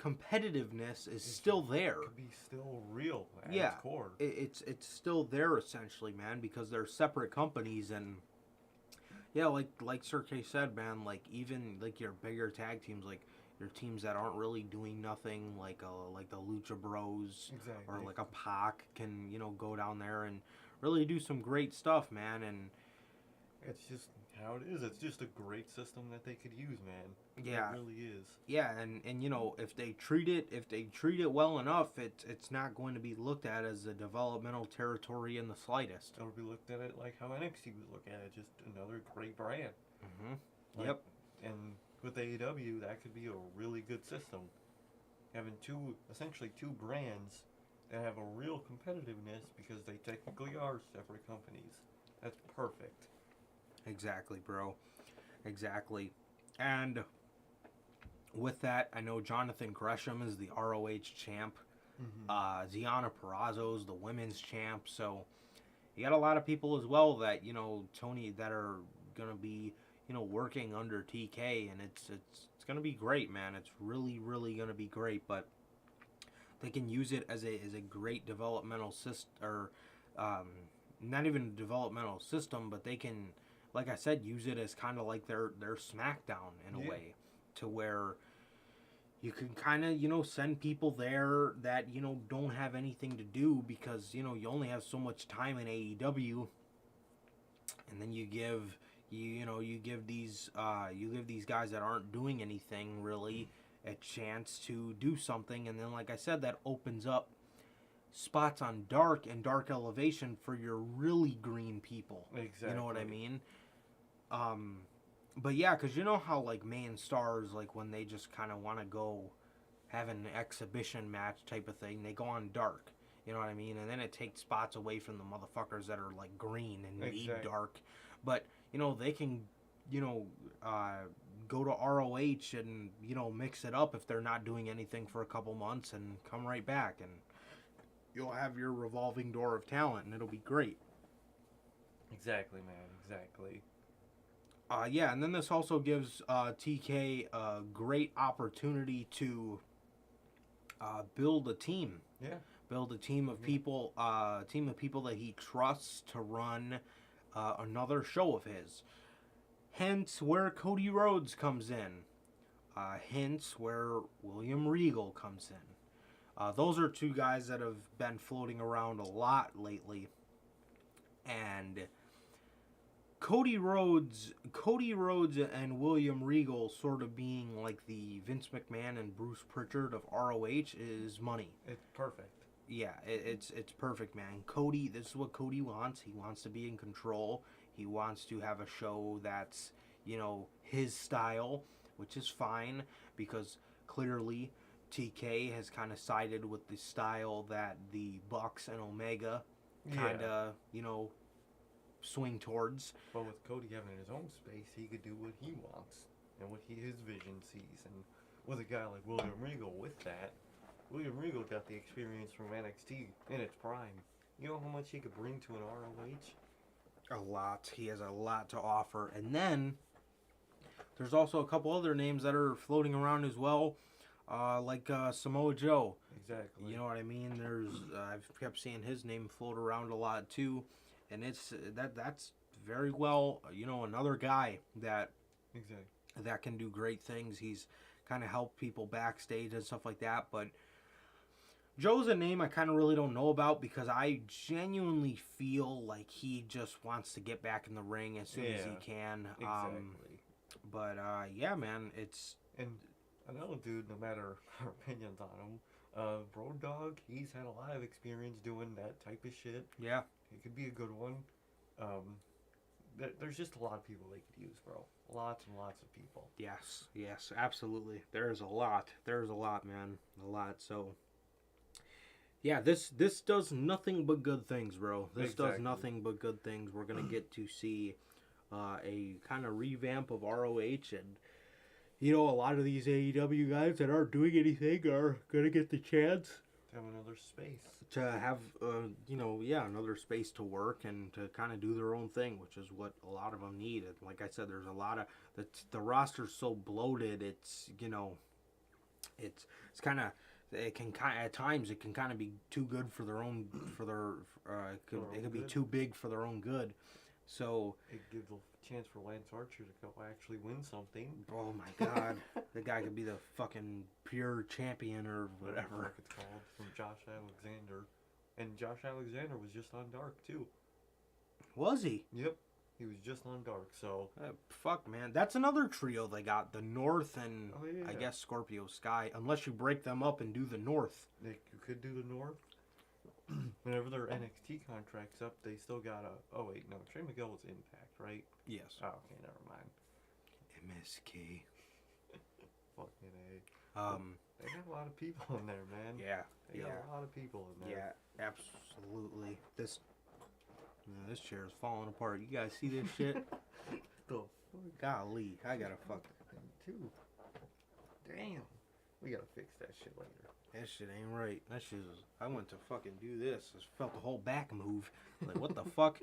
competitiveness is still there. It could be still real at Yeah, its core. it's still there essentially, man, because they're separate companies. And yeah, like Sir K said, man, like even like your bigger tag teams, like your teams that aren't really doing nothing, like the Lucha Bros, Exactly. or like a Pac can, you know, go down there and really do some great stuff, man. And It's just how it is. It's just a great system that they could use, man. Yeah. It really is. yeah, and you know, if they treat it well enough, it's not going to be looked at as a developmental territory in the slightest. Or we looked at it like how NXT would look at it, just another great brand. Mm-hmm. Like, Yep. And with AEW, that could be a really good system. Having essentially two brands that have a real competitiveness because they technically are separate companies. That's perfect. Exactly, bro. Exactly. And with that, I know Jonathan Gresham is the ROH champ. Ziana Purrazzo's the women's champ. So you got a lot of people as well that, you know, Tony, that are going to be, you know, working under TK, and it's going to be great, man. It's really, really going to be great, but they can use it as a great developmental system, or not even a developmental system, but they can, like I said, use it as kind of like their SmackDown in a way, to where you can kind of, you know, send people there that, you know, don't have anything to do because, you know, you only have so much time in AEW, and then you give these guys that aren't doing anything really a chance to do something. And then, like I said, that opens up spots on Dark and Dark Elevation for your really green people. Exactly. You know what I mean? But yeah, because you know how, like, main stars, like, when they just kind of want to go have an exhibition match type of thing, they go on Dark. You know what I mean? And then it takes spots away from the motherfuckers that are, like, green and need Dark. But, you know, they can, you know, go to ROH and, you know, mix it up if they're not doing anything for a couple months and come right back. And you'll have your revolving door of talent, and it'll be great. Exactly, man. Exactly. Yeah, and then this also gives TK a great opportunity to build a team. Yeah. Build a team of people, that he trusts to run another show of his. Hence where Cody Rhodes comes in. Hence where William Regal comes in. Those are two guys that have been floating around a lot lately. And Cody Rhodes and William Regal sort of being like the Vince McMahon and Bruce Pritchard of ROH is money. It's perfect. Yeah, it's perfect, man. Cody, this is what Cody wants. He wants to be in control. He wants to have a show that's, you know, his style, which is fine because clearly TK has kind of sided with the style that the Bucks and Omega kind of, you know, swing towards. But with Cody having his own space, he could do what he wants and what his vision sees. And with a guy like William Regal with that, William Regal got the experience from NXT in its prime. You know how much he could bring to an ROH? A lot. He has a lot to offer. And then there's also a couple other names that are floating around as well, like Samoa Joe. Exactly. You know what I mean? There's I've kept seeing his name float around a lot too, and it's that's very well, you know, another guy that that can do great things. He's kind of helped people backstage and stuff like that, but Joe's a name I kind of really don't know about because I genuinely feel like he just wants to get back in the ring as soon as he can. Exactly. But yeah, man, it's... And another dude, no matter our opinions on him, Road Dogg, he's had a lot of experience doing that type of shit. Yeah. He could be a good one. There's just a lot of people they could use, bro. Lots and lots of people. Yes, absolutely. There's a lot, man. A lot, so... Yeah, this does nothing but good things, bro. This does nothing but good things. We're going to get to see a kind of revamp of ROH, and, you know, a lot of these AEW guys that aren't doing anything are going to get the chance to have another space. To have, another space to work and to kind of do their own thing, which is what a lot of them need. And like I said, there's a lot of... The roster's so bloated, it's, you know, it's kind of... It can at times it can kind of be too good for their own it could be too big for their own good. So it gives a chance for Lance Archer to go actually win something. Oh my God, the guy could be the fucking pure champion or whatever it's called, from Josh Alexander, and Josh Alexander was just on Dark too. Was he? Yep. He was just on Dark, so... fuck, man. That's another trio they got. The North and, I guess, Scorpio Sky. Unless you break them up and do the North. You could do the North. Whenever their NXT contract's up, they still got a... Oh, wait, no. Trey Miguel was Impact, right? Yes. Oh, okay, never mind. MSK. Fucking A. They got a lot of people in there, man. Yeah. They got a lot of people in there. Yeah, absolutely. This chair is falling apart. You guys see this shit? Golly, I gotta fuck too. Damn, we gotta fix that shit later. That shit ain't right. That shit is... I went to fucking do this. I felt the whole back move. Like, what the fuck?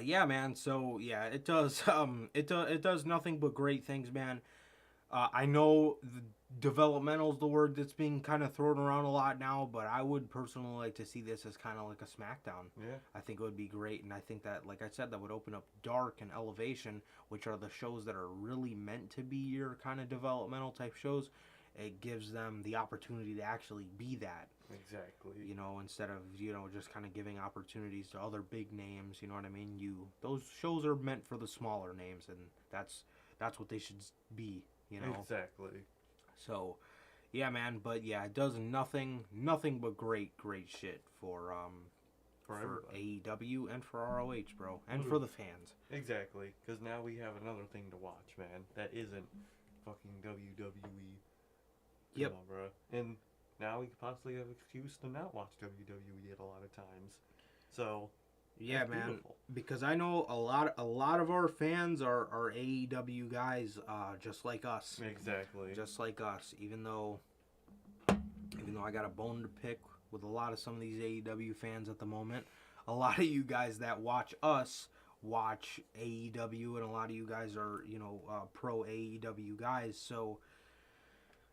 Yeah, man. So yeah, it does. It does nothing but great things, man. I know developmental is the word that's being kind of thrown around a lot now, but I would personally like to see this as kind of like a SmackDown. Yeah. I think it would be great, and I think that, like I said, that would open up Dark and Elevation, which are the shows that are really meant to be your kind of developmental type shows. It gives them the opportunity to actually be that. Exactly. You know, instead of, you know, just kind of giving opportunities to other big names, you know what I mean? Those shows are meant for the smaller names, and that's what they should be. You know? Exactly. So, yeah, man. But yeah, it does nothing but great shit for AEW and for ROH, bro, and for the fans. Exactly, because now we have another thing to watch, man. That isn't fucking WWE. Yep, bro. And now we could possibly have an excuse to not watch WWE at a lot of times. So. Yeah, man, beautiful. Because I know a lot of our fans are AEW guys, just like us. Exactly. Just like us. Even though I got a bone to pick with a lot of some of these AEW fans at the moment, a lot of you guys that watch us watch AEW, and a lot of you guys are, you know, pro AEW guys. So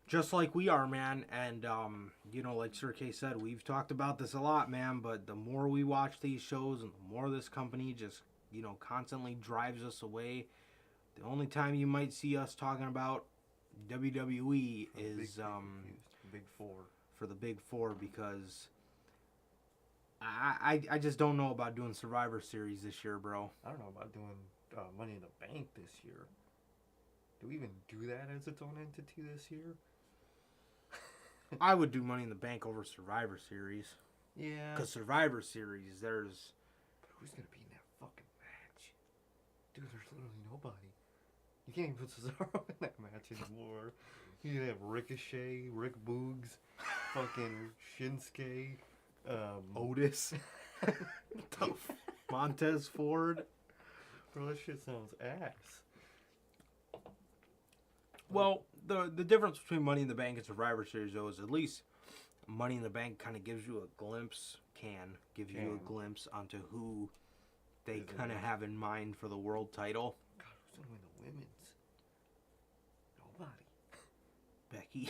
just like we are, man, and, you know, like Sir K said, we've talked about this a lot, man, but the more we watch these shows and the more this company just, you know, constantly drives us away, the only time you might see us talking about WWE is, Big Four. For the Big Four, because I just don't know about doing Survivor Series this year, bro. I don't know about doing Money in the Bank this year. Do we even do that as its own entity this year? I would do Money in the Bank over Survivor Series. Yeah. Because Survivor Series, there's... But who's going to be in that fucking match? Dude, there's literally nobody. You can't even put Cesaro in that match anymore. You can have Ricochet, Rick Boogs, fucking Shinsuke, Otis, Montez Ford. Bro, that shit sounds ass. Well, the difference between Money in the Bank and Survivor Series, though, is at least Money in the Bank kind of gives you a glimpse, you a glimpse onto who they kind of have in mind for the world title. God, who's going to win the women's? Nobody. Becky.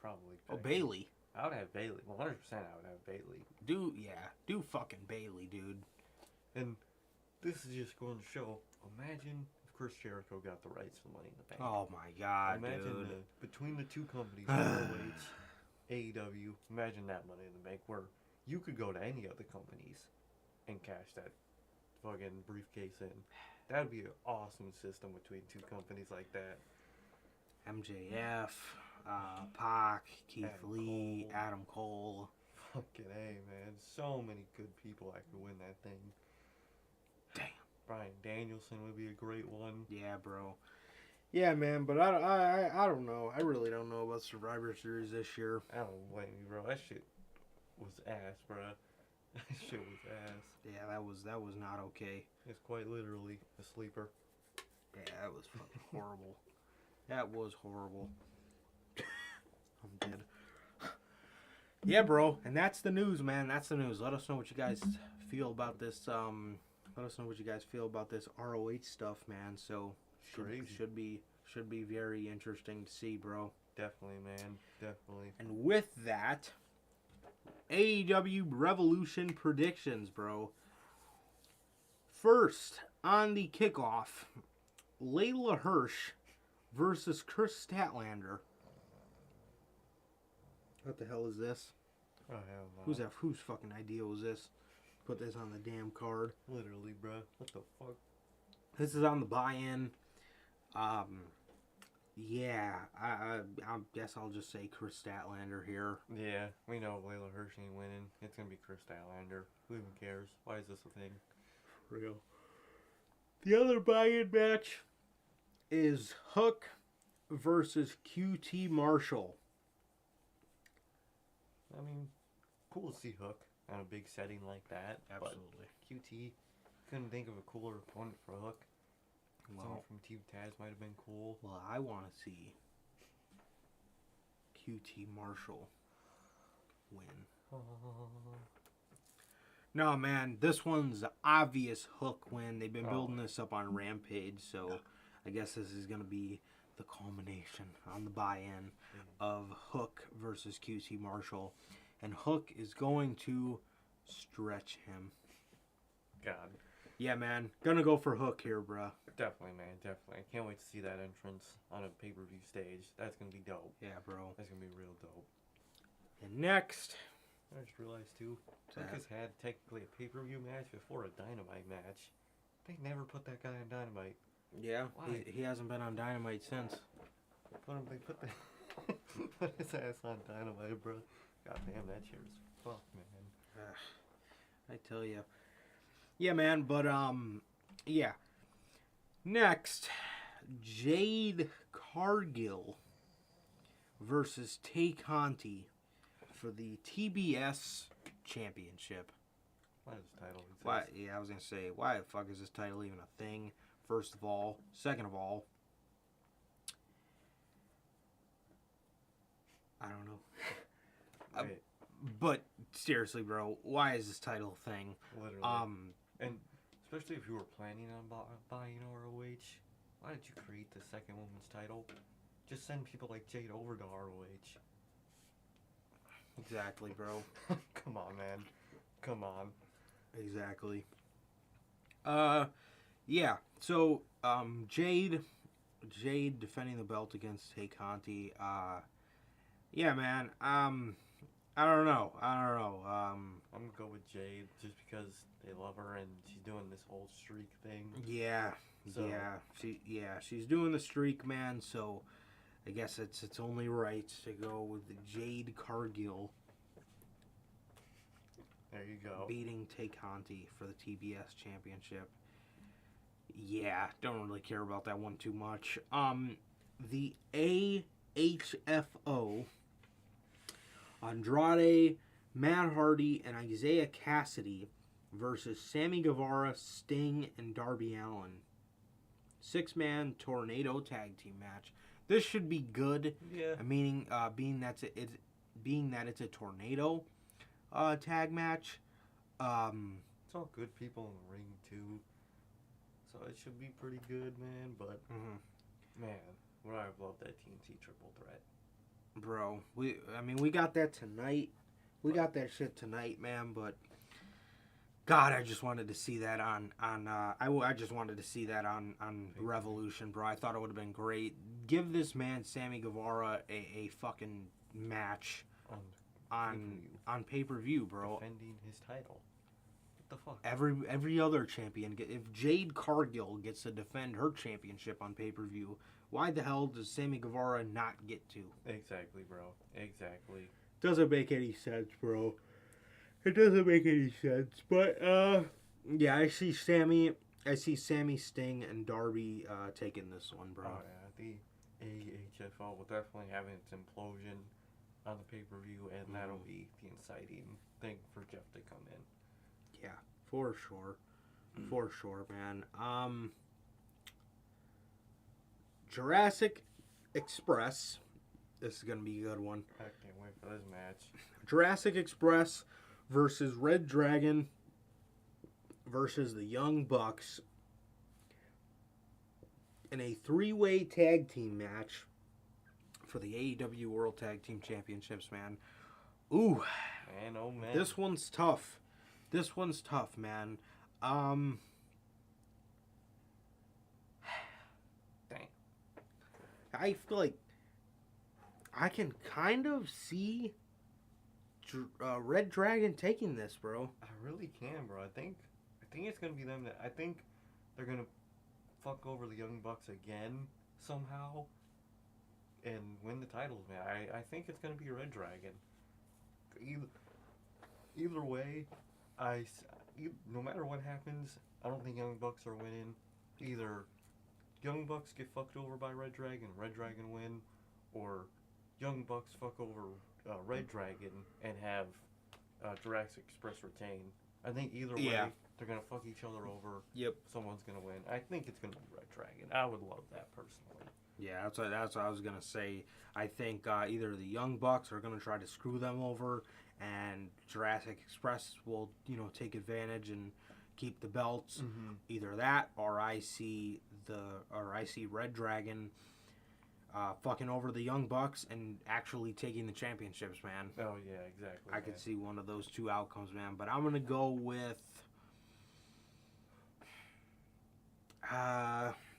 Probably Becky. Oh, Bayley. I would have Bayley. 100% I would have Bayley. Do fucking Bayley, dude. And this is just going to show, imagine if Chris Jericho got the rights to Money in the Bank. Oh my God, imagine dude. Between the two companies, ROH, AEW, imagine that Money in the Bank where you could go to any other companies and cash that fucking briefcase in. That would be an awesome system between two companies like that. MJF, Pac, Keith Adam Lee, Cole. Adam Cole. Fucking A, man. So many good people that could win that thing. Damn. Bryan Danielson would be a great one. Yeah, bro. Yeah, man, but I don't know. I really don't know about Survivor Series this year. I don't blame you, bro. That shit was ass, bro. That shit was ass. Yeah, that was not okay. It's quite literally a sleeper. Yeah, that was fucking horrible. That was horrible. I'm dead. Yeah, bro, and that's the news, man. That's the news. Let us know what you guys feel about this. Let us know what you guys feel about this ROH stuff, man. So should be very interesting to see, bro. Definitely, man. Definitely. And with that, AEW Revolution predictions, bro. First, on the kickoff, Layla Hirsch versus Chris Statlander. What the hell is this? Oh, hell no. Whose fucking idea was this? Put this on the damn card. Literally, bro. What the fuck? This is on the buy-in. Yeah, I guess I'll just say Chris Statlander here. Yeah, we know Layla Hirsch ain't winning. It's gonna be Chris Statlander. Who even cares? Why is this a thing? For real. The other buy-in match is Hook versus QT Marshall. I mean, cool to see Hook on a big setting like that. Absolutely. But QT, couldn't think of a cooler opponent for Hook. Someone Well, from Team Taz might have been cool. well, I want to see QT Marshall win. No, man, this one's obvious Hook win. They've been building this up on Rampage, so I guess this is going to be the culmination on the buy-in of Hook versus QT Marshall. And Hook is going to stretch him. God. Yeah, man. Gonna go for Hook here, bruh. Definitely, man. Definitely. I can't wait to see that entrance on a pay-per-view stage. That's going to be dope. Yeah, bro. That's going to be real dope. And next... I just realized, too, that? Hook has had technically a pay-per-view match before a Dynamite match. They never put that guy on Dynamite. Yeah, Why? he hasn't been on Dynamite since. They put put his ass on Dynamite, bro. God damn, that shit is fuck, man. I tell you. Yeah, man, but, yeah. Next, Jade Cargill versus Tay Conti for the TBS Championship. Why does the title exist? Why? Yeah, I was going to say, why the fuck is this title even a thing? First of all. Second of all, I don't know. Wait, But seriously, bro, why is this title a thing? literally. And especially if you were planning on buying ROH, why did you create the second women's title? Just send people like Jade over to ROH. Exactly, bro. Come on, man. Come on. Exactly. Yeah. So, Jade defending the belt against Tay Conti. Yeah, man. I don't know. I'm gonna go with Jade just because they love her and she's doing this whole streak thing. Yeah. So- She's doing the streak, man. So, I guess it's only right to go with Jade Cargill There you go. beating Tay Conti for the TBS Championship. Yeah, don't really care about that one too much. The AHFO, Andrade, Matt Hardy, and Isaiah Cassidy versus Sammy Guevara, Sting, and Darby Allin. 6-man tornado tag team match. This should be good. Yeah. Meaning, being that it's a tornado tag match. It's all good people in the ring too. So it should be pretty good, man. But man, would I have loved that TNT triple threat? Bro, we got that tonight. We got that shit tonight, man. But God, I just wanted to see that on I just wanted to see that on Revolution, bro. I thought it would have been great. Give this man Sammy Guevara a fucking match on pay-per-view, bro. Defending his title. What the fuck? Every other champion, if Jade Cargill gets to defend her championship on pay-per-view, why the hell does Sammy Guevara not get to? Exactly, bro. Exactly. Doesn't make any sense, bro. It doesn't make any sense. But yeah, I see Sammy, Sting, and Darby taking this one, bro. Oh yeah, the AEHFL will definitely have its implosion on the pay-per-view, and that'll be the inciting thing for Jeff to come in. Yeah, for sure. For sure, man. Jurassic Express. This is going to be a good one. I can't wait for this match. Jurassic Express versus Red Dragon versus the Young Bucks in a three-way tag team match for the AEW World Tag Team Championships, man. Ooh. Man, oh man. This one's tough. This one's tough, man. Dang. I feel like I can kind of see Red Dragon taking this, bro. I really can, bro. I think it's gonna be them. I think they're gonna fuck over the Young Bucks again somehow and win the titles, man. I think it's gonna be Red Dragon. Either way, no matter what happens, I don't think Young Bucks are winning. Either Young Bucks get fucked over by Red Dragon win, or Young Bucks fuck over Red Dragon and have Jurassic Express retain. I think either way, they're going to fuck each other over. Yep. Someone's going to win. I think it's going to be Red Dragon. I would love that personally. Yeah, that's what I was going to say. I think either the Young Bucks are going to try to screw them over, and Jurassic Express will, take advantage and keep the belts. Mm-hmm. Either that, or I see Red Dragon fucking over the Young Bucks and actually taking the championships, man. Oh yeah, exactly. I could see one of those two outcomes, man. But I'm gonna go with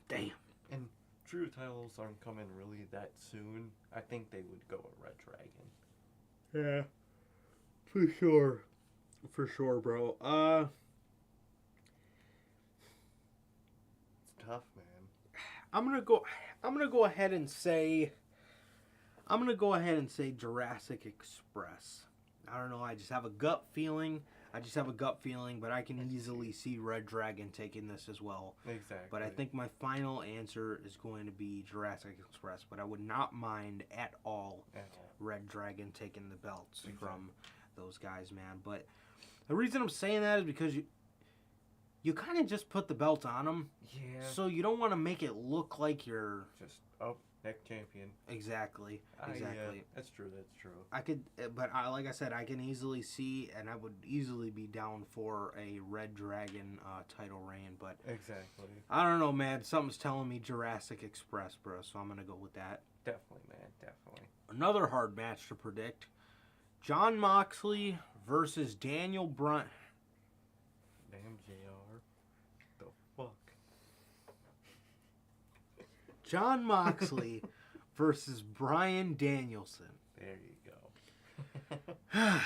damn. And true titles aren't coming really that soon. I think they would go with Red Dragon. Yeah, for sure, bro. It's tough, man. I'm gonna go ahead and say Jurassic Express. I don't know. I just have a gut feeling. But I can easily see Red Dragon taking this as well. Exactly. But I think my final answer is going to be Jurassic Express. But I would not mind at all Red Dragon taking the belts from those guys, man. But the reason I'm saying that is because you kind of just put the belt on them. Yeah. So you don't want to make it look like you're just next champion. Exactly. That's true. I could, but like I said, I can easily see, and I would easily be down for a Red Dragon title reign. But exactly. I don't know, man. Something's telling me Jurassic Express, bro. So I'm gonna go with that. Definitely, man. Definitely. Another hard match to predict: Jon Moxley versus Daniel Bryan. Damn, JR. The fuck? Jon Moxley versus Bryan Danielson. There you go.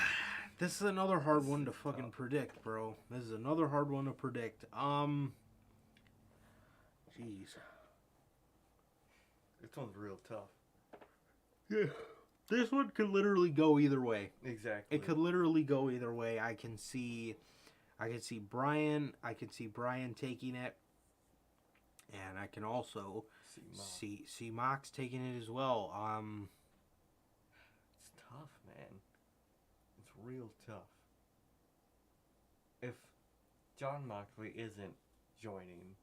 This is another hard one to fucking predict, bro. This is another hard one to predict. Jeez. This one's real tough. Yeah. This one could literally go either way. Exactly. It could literally go either way. I can see Bryan taking it. And I can also see Mox taking it as well. It's tough, man. It's real tough. If Jon Moxley isn't joining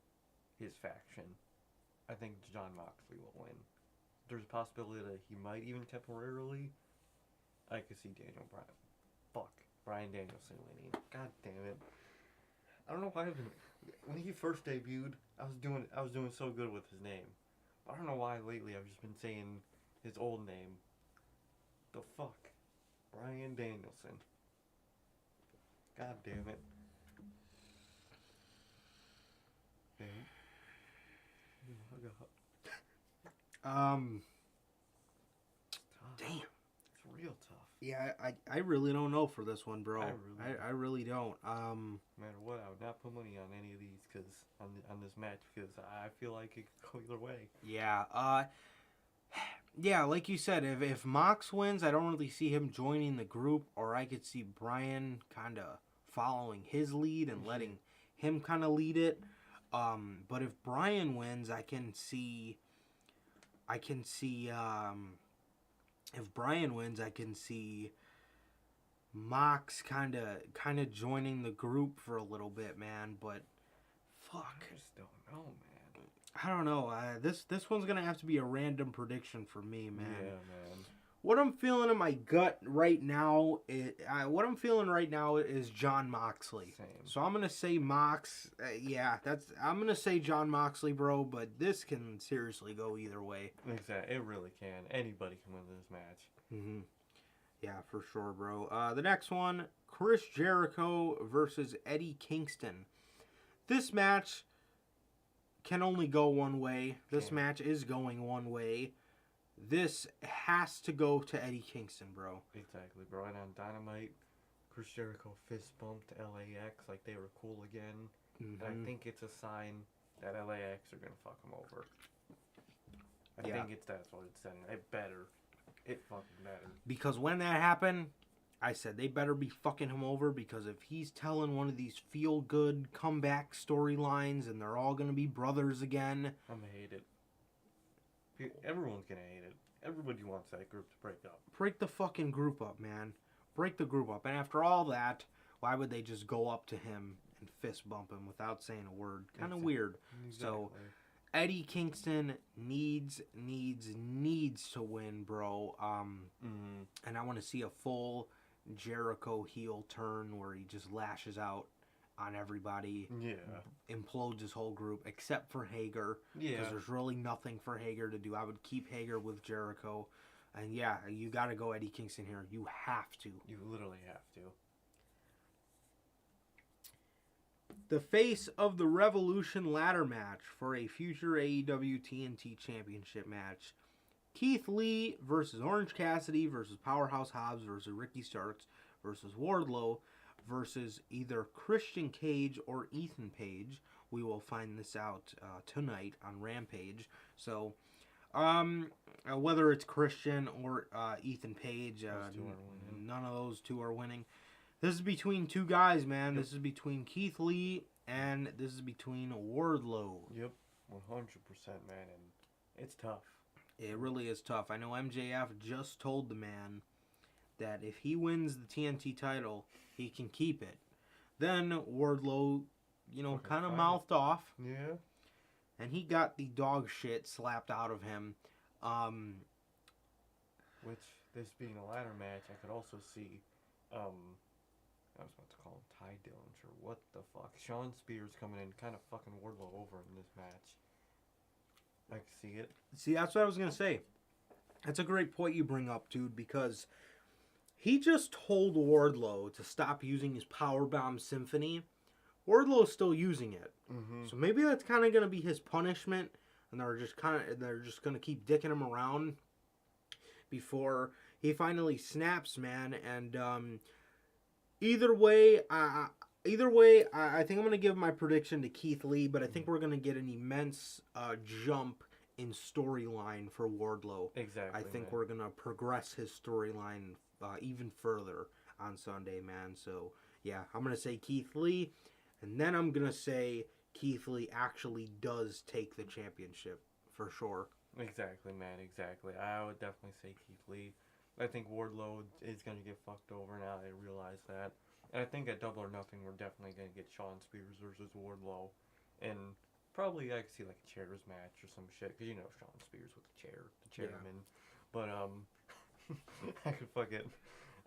his faction, I think Jon Moxley will win. There's a possibility that he might even temporarily. I could see Bryan Danielson winning. God damn it. I don't know why when he first debuted, I was doing so good with his name. I don't know why lately I've just been saying his old name. The fuck? Bryan Danielson. God damn it. Damn. It's real tough. Yeah, I really don't know for this one, bro. I really really don't. No matter what, I would not put money on any of these on this match because I feel like it could go either way. Yeah. Yeah, like you said, if Mox wins, I don't really see him joining the group, or I could see Brian kind of following his lead and letting him kind of lead it. But if Brian wins, I can see. If Brian wins, I can see Mox kind of joining the group for a little bit, man. But fuck, I just don't know, man. I don't know. This one's gonna have to be a random prediction for me, man. Yeah, man. What I'm feeling in my gut right now is Jon Moxley. Same. So I'm gonna say Mox. I'm gonna say Jon Moxley, bro. But this can seriously go either way. Exactly, it really can. Anybody can win this match. Mm-hmm. Yeah, for sure, bro. The next one, Chris Jericho versus Eddie Kingston. This match can only go one way. This match is going one way. This has to go to Eddie Kingston, bro. Exactly, bro. And on Dynamite, Chris Jericho fist bumped LAX like they were cool again. Mm-hmm. And I think it's a sign that LAX are going to fuck him over. I think that's what it's saying. It better. It fucking better. Because when that happened, I said they better be fucking him over, because if he's telling one of these feel-good comeback storylines and they're all going to be brothers again... I'm going to hate it. Everyone's going to hate it. Everybody wants that group to break up. Break the fucking group up, man. Break the group up. And after all that, why would they just go up to him and fist bump him without saying a word? Kind of weird. Exactly. So, Eddie Kingston needs to win, bro. And I want to see a full Jericho heel turn where he just lashes out on everybody. Yeah. Implodes his whole group except for Hager. Yeah. Because there's really nothing for Hager to do. I would keep Hager with Jericho. And yeah, you got to go Eddie Kingston here. You have to. You literally have to. The face of the Revolution ladder match for a future AEW TNT Championship match. Keith Lee versus Orange Cassidy versus Powerhouse Hobbs versus Ricky Starks versus Wardlow versus either Christian Cage or Ethan Page. We will find this out tonight on Rampage. So, whether it's Christian or Ethan Page, none of those two are winning. This is between two guys, man. Yep. This is between Keith Lee and this is between Wardlow. Yep, 100%, man, and it's tough. It really is tough. I know MJF just told the man that if he wins the TNT title, he can keep it. Then Wardlow, kind of mouthed off. Yeah. And he got the dog shit slapped out of him. Which, this being a ladder match, I could also see, I was about to call him Ty Dillinger. What the fuck? Sean Spears coming in, kind of fucking Wardlow over in this match. I can see it. See, that's what I was going to say. That's a great point you bring up, dude, because he just told Wardlow to stop using his Powerbomb Symphony. Wardlow's still using it. Mm-hmm. So maybe that's kind of going to be his punishment, and they're just going to keep dicking him around before he finally snaps, man. And either way, I think I'm going to give my prediction to Keith Lee, but I think we're going to get an immense jump in storyline for Wardlow. Exactly. I think we're going to progress his storyline even further on Sunday, man. So, yeah, I'm going to say Keith Lee, and then I'm going to say Keith Lee actually does take the championship for sure. Exactly, man, exactly. I would definitely say Keith Lee. I think Wardlow is going to get fucked over now. I realize that. And I think at Double or Nothing, we're definitely going to get Sean Spears versus Wardlow. And probably I could see like a chairs match or some shit. Because Sean Spears with the chairman. Yeah. But, I could fuck it.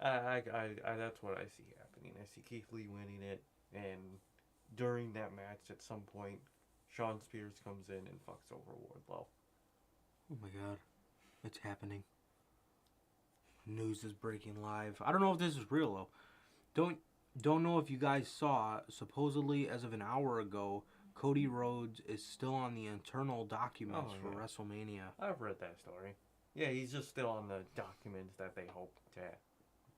That's what I see happening. I see Keith Lee winning it. And during that match, at some point, Sean Spears comes in and fucks over Wardlow. Oh my god. It's happening. News is breaking live. I don't know if this is real though. Don't know if you guys saw, supposedly as of an hour ago, Cody Rhodes is still on the internal documents for WrestleMania. I've read that story. Yeah, he's just still on the documents that they hope to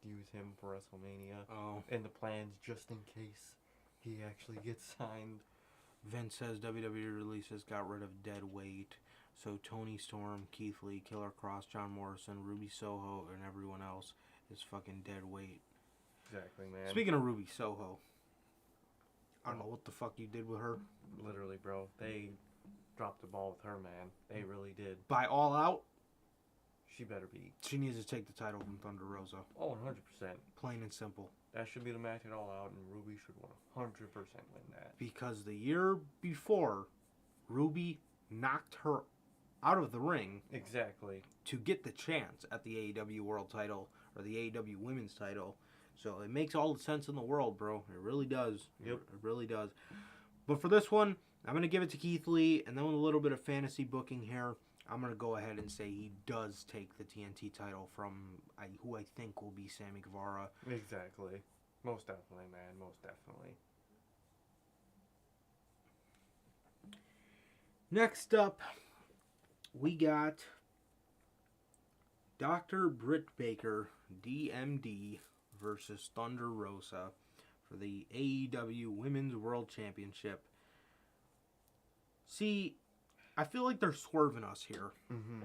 use him for WrestleMania. Oh. And the plans just in case he actually gets signed. Vince says WWE releases got rid of dead weight. So Tony Storm, Keith Lee, Killer Cross, John Morrison, Ruby Soho, and everyone else is fucking dead weight. Exactly, man. Speaking of Ruby Soho, I don't know what the fuck you did with her. Literally, bro. They dropped the ball with her, man. They really did. By All Out, She better be. she needs to take the title from Thunder Rosa. Oh, 100%. Plain and simple. That should be the match at All Out, and Ruby should 100% win that. Because the year before, Ruby knocked her out of the ring Exactly. to get the chance at the AEW World title or the AEW Women's title. So it makes all the sense in the world, bro. It really does. Yep. It really does. But for this one, I'm going to give it to Keith Lee. And then with a little bit of fantasy booking here, I'm going to go ahead and say he does take the TNT title from who I think will be Sammy Guevara. Exactly. Most definitely, man. Most definitely. Next up, we got Dr. Britt Baker, DMD, versus Thunder Rosa for the AEW Women's World Championship. See, I feel like they're swerving us here. Mm-hmm.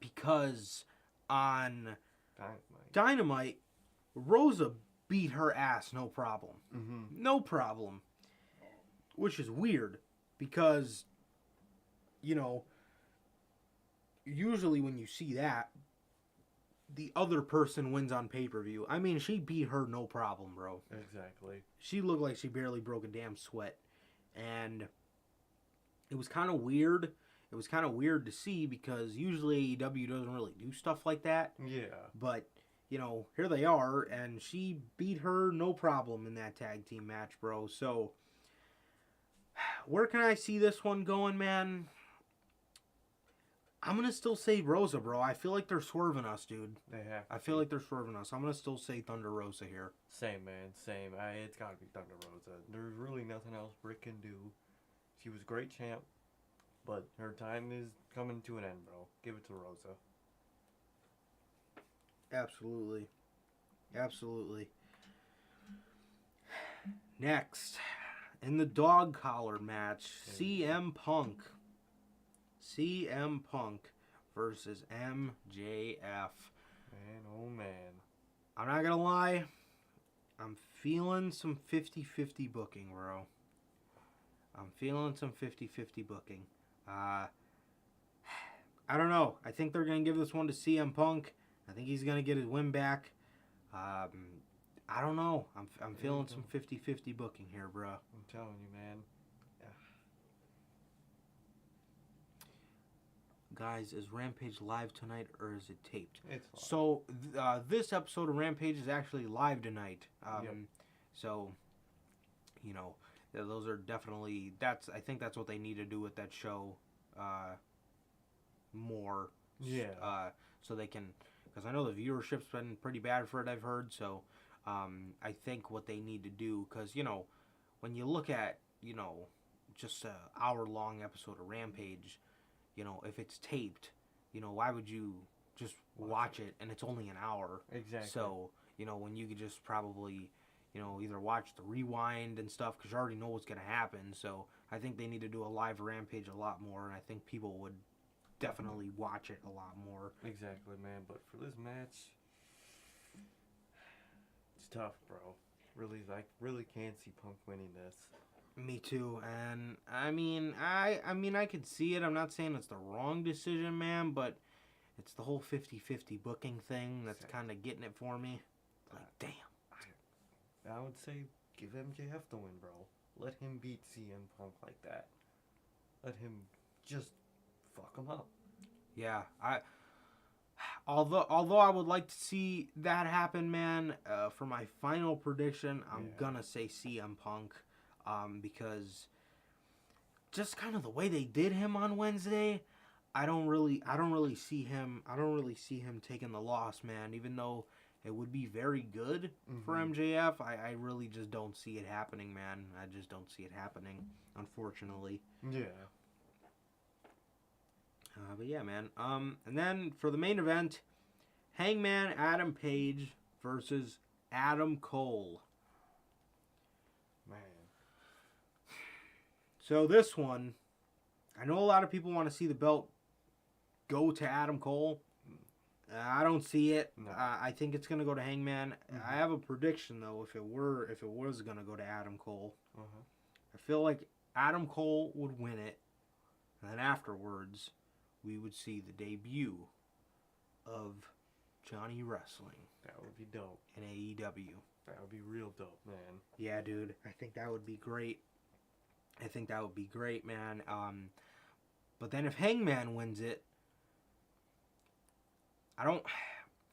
Because on Dynamite. Dynamite, Rosa beat her ass no problem. Mm-hmm. No problem. Which is weird because, you know, usually when you see that, the other person wins on pay-per-view. I mean, she beat her no problem, bro. Exactly. She looked like she barely broke a damn sweat. And it was kind of weird. It was kind of weird to see because usually AEW doesn't really do stuff like that. Yeah. But, you know, here they are, and she beat her no problem in that tag team match, bro. So, where can I see this one going, man? I'm going to still say Rosa, bro. I feel like they're swerving us, dude. They have. I feel like they're swerving us. I'm going to still say Thunder Rosa here. Same, man. Same. It's got to be Thunder Rosa. There's really nothing else Britt can do. She was a great champ, but her time is coming to an end, bro. Give it to Rosa. Absolutely. Absolutely. Next, in the dog collar match, CM Punk. CM Punk versus MJF. Man, oh man. I'm not going to lie. I'm feeling some 50-50 booking, bro. I'm feeling some 50-50 booking. I don't know. I think they're going to give this one to CM Punk. I think he's going to get his win back. I don't know. I'm feeling some 50-50 booking here, bro. I'm telling you, man. Guys, is Rampage live tonight or is it taped? It's live. So, this episode of Rampage is actually live tonight. Yep. So, you know, those are definitely, I think that's what they need to do with that show more. Yeah. So they can, because I know the viewership's been pretty bad for it, I've heard. So, I think what they need to do, because, you know, when you look at, you know, just an hour-long episode of Rampage, you know, if it's taped, you know, why would you just watch it and it's only an hour? Exactly. So, you know, when you could just probably, you know, either watch the rewind and stuff because you already know what's going to happen. So I think they need to do a live Rampage a lot more, and I think people would definitely watch it a lot more. Exactly, man. But for this match, it's tough, bro. Really can't see Punk winning this. Me too, and I mean I could see it. I'm not saying it's the wrong decision, man, but it's the whole 50-50 booking thing that's kind of getting it for me. Like, damn. I would say give MJF the win, bro. Let him beat CM Punk like that. Let him just fuck him up. Yeah, although I would like to see that happen, man. For my final prediction, I'm gonna say CM Punk. Because just kind of the way they did him on Wednesday, I don't really see him taking the loss, man. Even though it would be very good for MJF, I really just don't see it happening, man. I just don't see it happening, unfortunately. Yeah. But yeah, man. And then for the main event, Hangman Adam Page versus Adam Cole. Man. So this one, I know a lot of people want to see the belt go to Adam Cole. I don't see it. No. I think it's gonna go to Hangman. I have a prediction though. If it was gonna go to Adam Cole, I feel like Adam Cole would win it, and then afterwards, we would see the debut of Johnny Wrestling. That would be dope. In AEW. That would be real dope, man. Yeah, dude. I think that would be great. Man. But then if Hangman wins it, I don't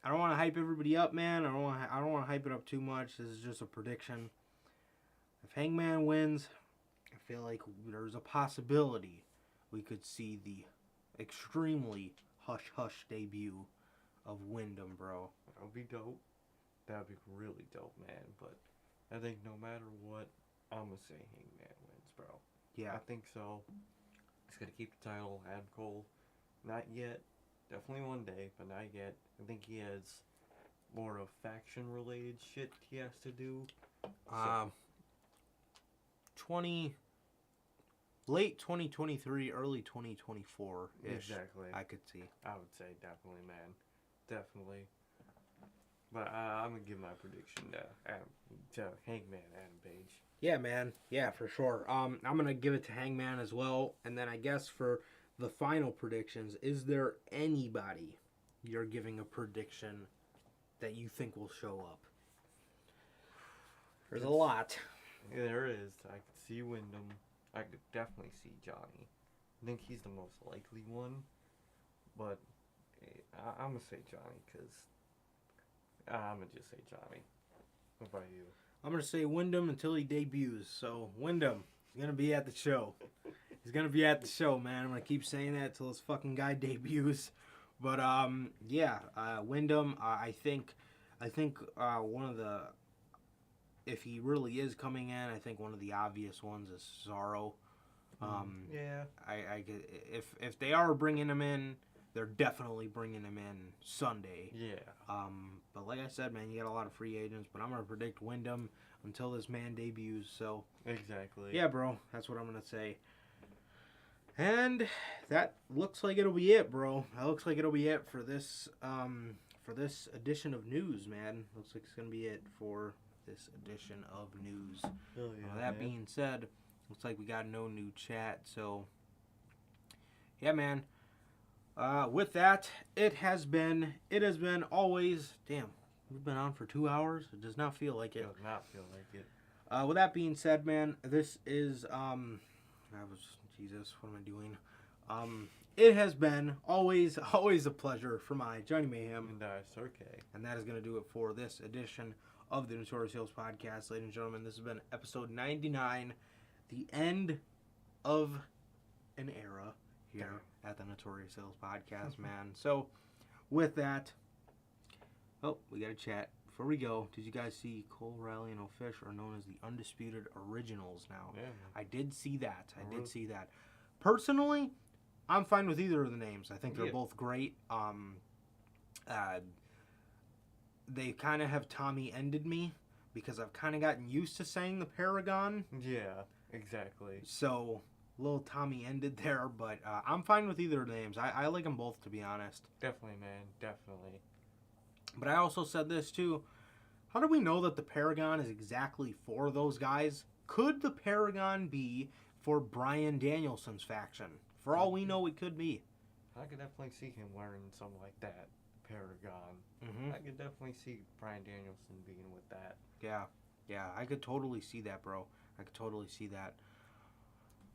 want to hype everybody up, man. I don't want to hype it up too much. This is just a prediction. If Hangman wins, I feel like there's a possibility we could see the extremely hush-hush debut of Wyndham, bro. That would be dope. That would be really dope, man. But I think no matter what, I'm going to say Hangman wins, bro. Yeah. I think so. He's going to keep the title, Adam Cole. Not yet. Definitely one day, but not yet. I think he has more of faction-related shit he has to do. Late 2023, early 2024 -ish, Exactly. I could see. I would say definitely, man. Definitely. But I'm going to give my prediction to Hangman Adam Page. Yeah, man. Yeah, for sure. I'm going to give it to Hangman as well. And then I guess for the final predictions, is there anybody you're giving a prediction that you think will show up? There's a lot. Yeah, there is. I could see Wyndham. I could definitely see Johnny. I think he's the most likely one. But I'm going to say Johnny because I'm going to just say Johnny. What about you? I'm going to say Wyndham until he debuts. So, Wyndham is going to be at the show. He's going to be at the show, man. I'm going to keep saying that until this fucking guy debuts. But, yeah, Wyndham, I think one of the, if he really is coming in, I think one of the obvious ones is Cesaro. Yeah. If they are bringing him in, they're definitely bringing him in Sunday. Yeah. But like I said, man, you got a lot of free agents, but I'm going to predict Wyndham until this man debuts. So, exactly. yeah, bro, that's what I'm going to say. And that looks like it'll be it, bro. That looks like it'll be it for this edition of news, man. Looks like it's going to be it for this edition of news. Oh, yeah, That being said, looks like we got no new chat. So, yeah, man. With that, it has been always, damn, we've been on for 2 hours. It does not feel like it. Does not feel like it. With that being said, man, this is, Jesus, what am I doing? It has been always a pleasure for my Johnny Mayhem. And it's okay. And that is going to do it for this edition of the Notorious Heels Podcast. Ladies and gentlemen, this has been episode 99, the end of an era here at the Notorious Heels Podcast, man. So, with that, we got a chat. Before we go, did you guys see Cole Riley and O'Fish are known as the Undisputed Originals now? Yeah. I did see that. Personally, I'm fine with either of the names. I think they're both great. They kind of have Tommy ended me because I've kind of gotten used to saying the Paragon. Yeah, exactly. So, little Tommy ended there, but I'm fine with either of the names. I like them both, to be honest. Definitely, man. Definitely. But I also said this, too. How do we know that the Paragon is exactly for those guys? Could the Paragon be for Bryan Danielson's faction? For all we know, it could be. I could definitely see him wearing something like that. Paragon. Mm-hmm. I could definitely see Bryan Danielson being with that. Yeah, I could totally see that, bro. I could totally see that.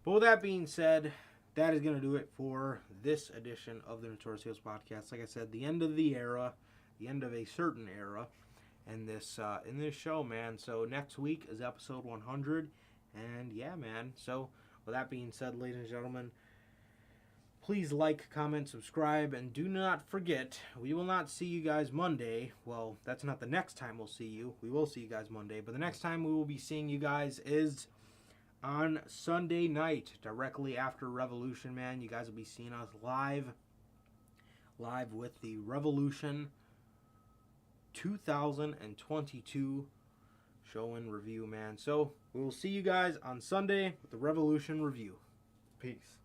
But with that being said, that is going to do it for this edition of the Notorious Heels Podcast. Like I said, the end of the era, the end of a certain era in this show, man. So next week is episode 100. And yeah, man. So with that being said, ladies and gentlemen, please like, comment, subscribe, and do not forget, we will not see you guys Monday. Well, that's not the next time we'll see you. We will see you guys Monday. But the next time we will be seeing you guys is on Sunday night, directly after Revolution, man. You guys will be seeing us live with the Revolution 2022 show and review, man. So we will see you guys on Sunday with the Revolution review. Peace.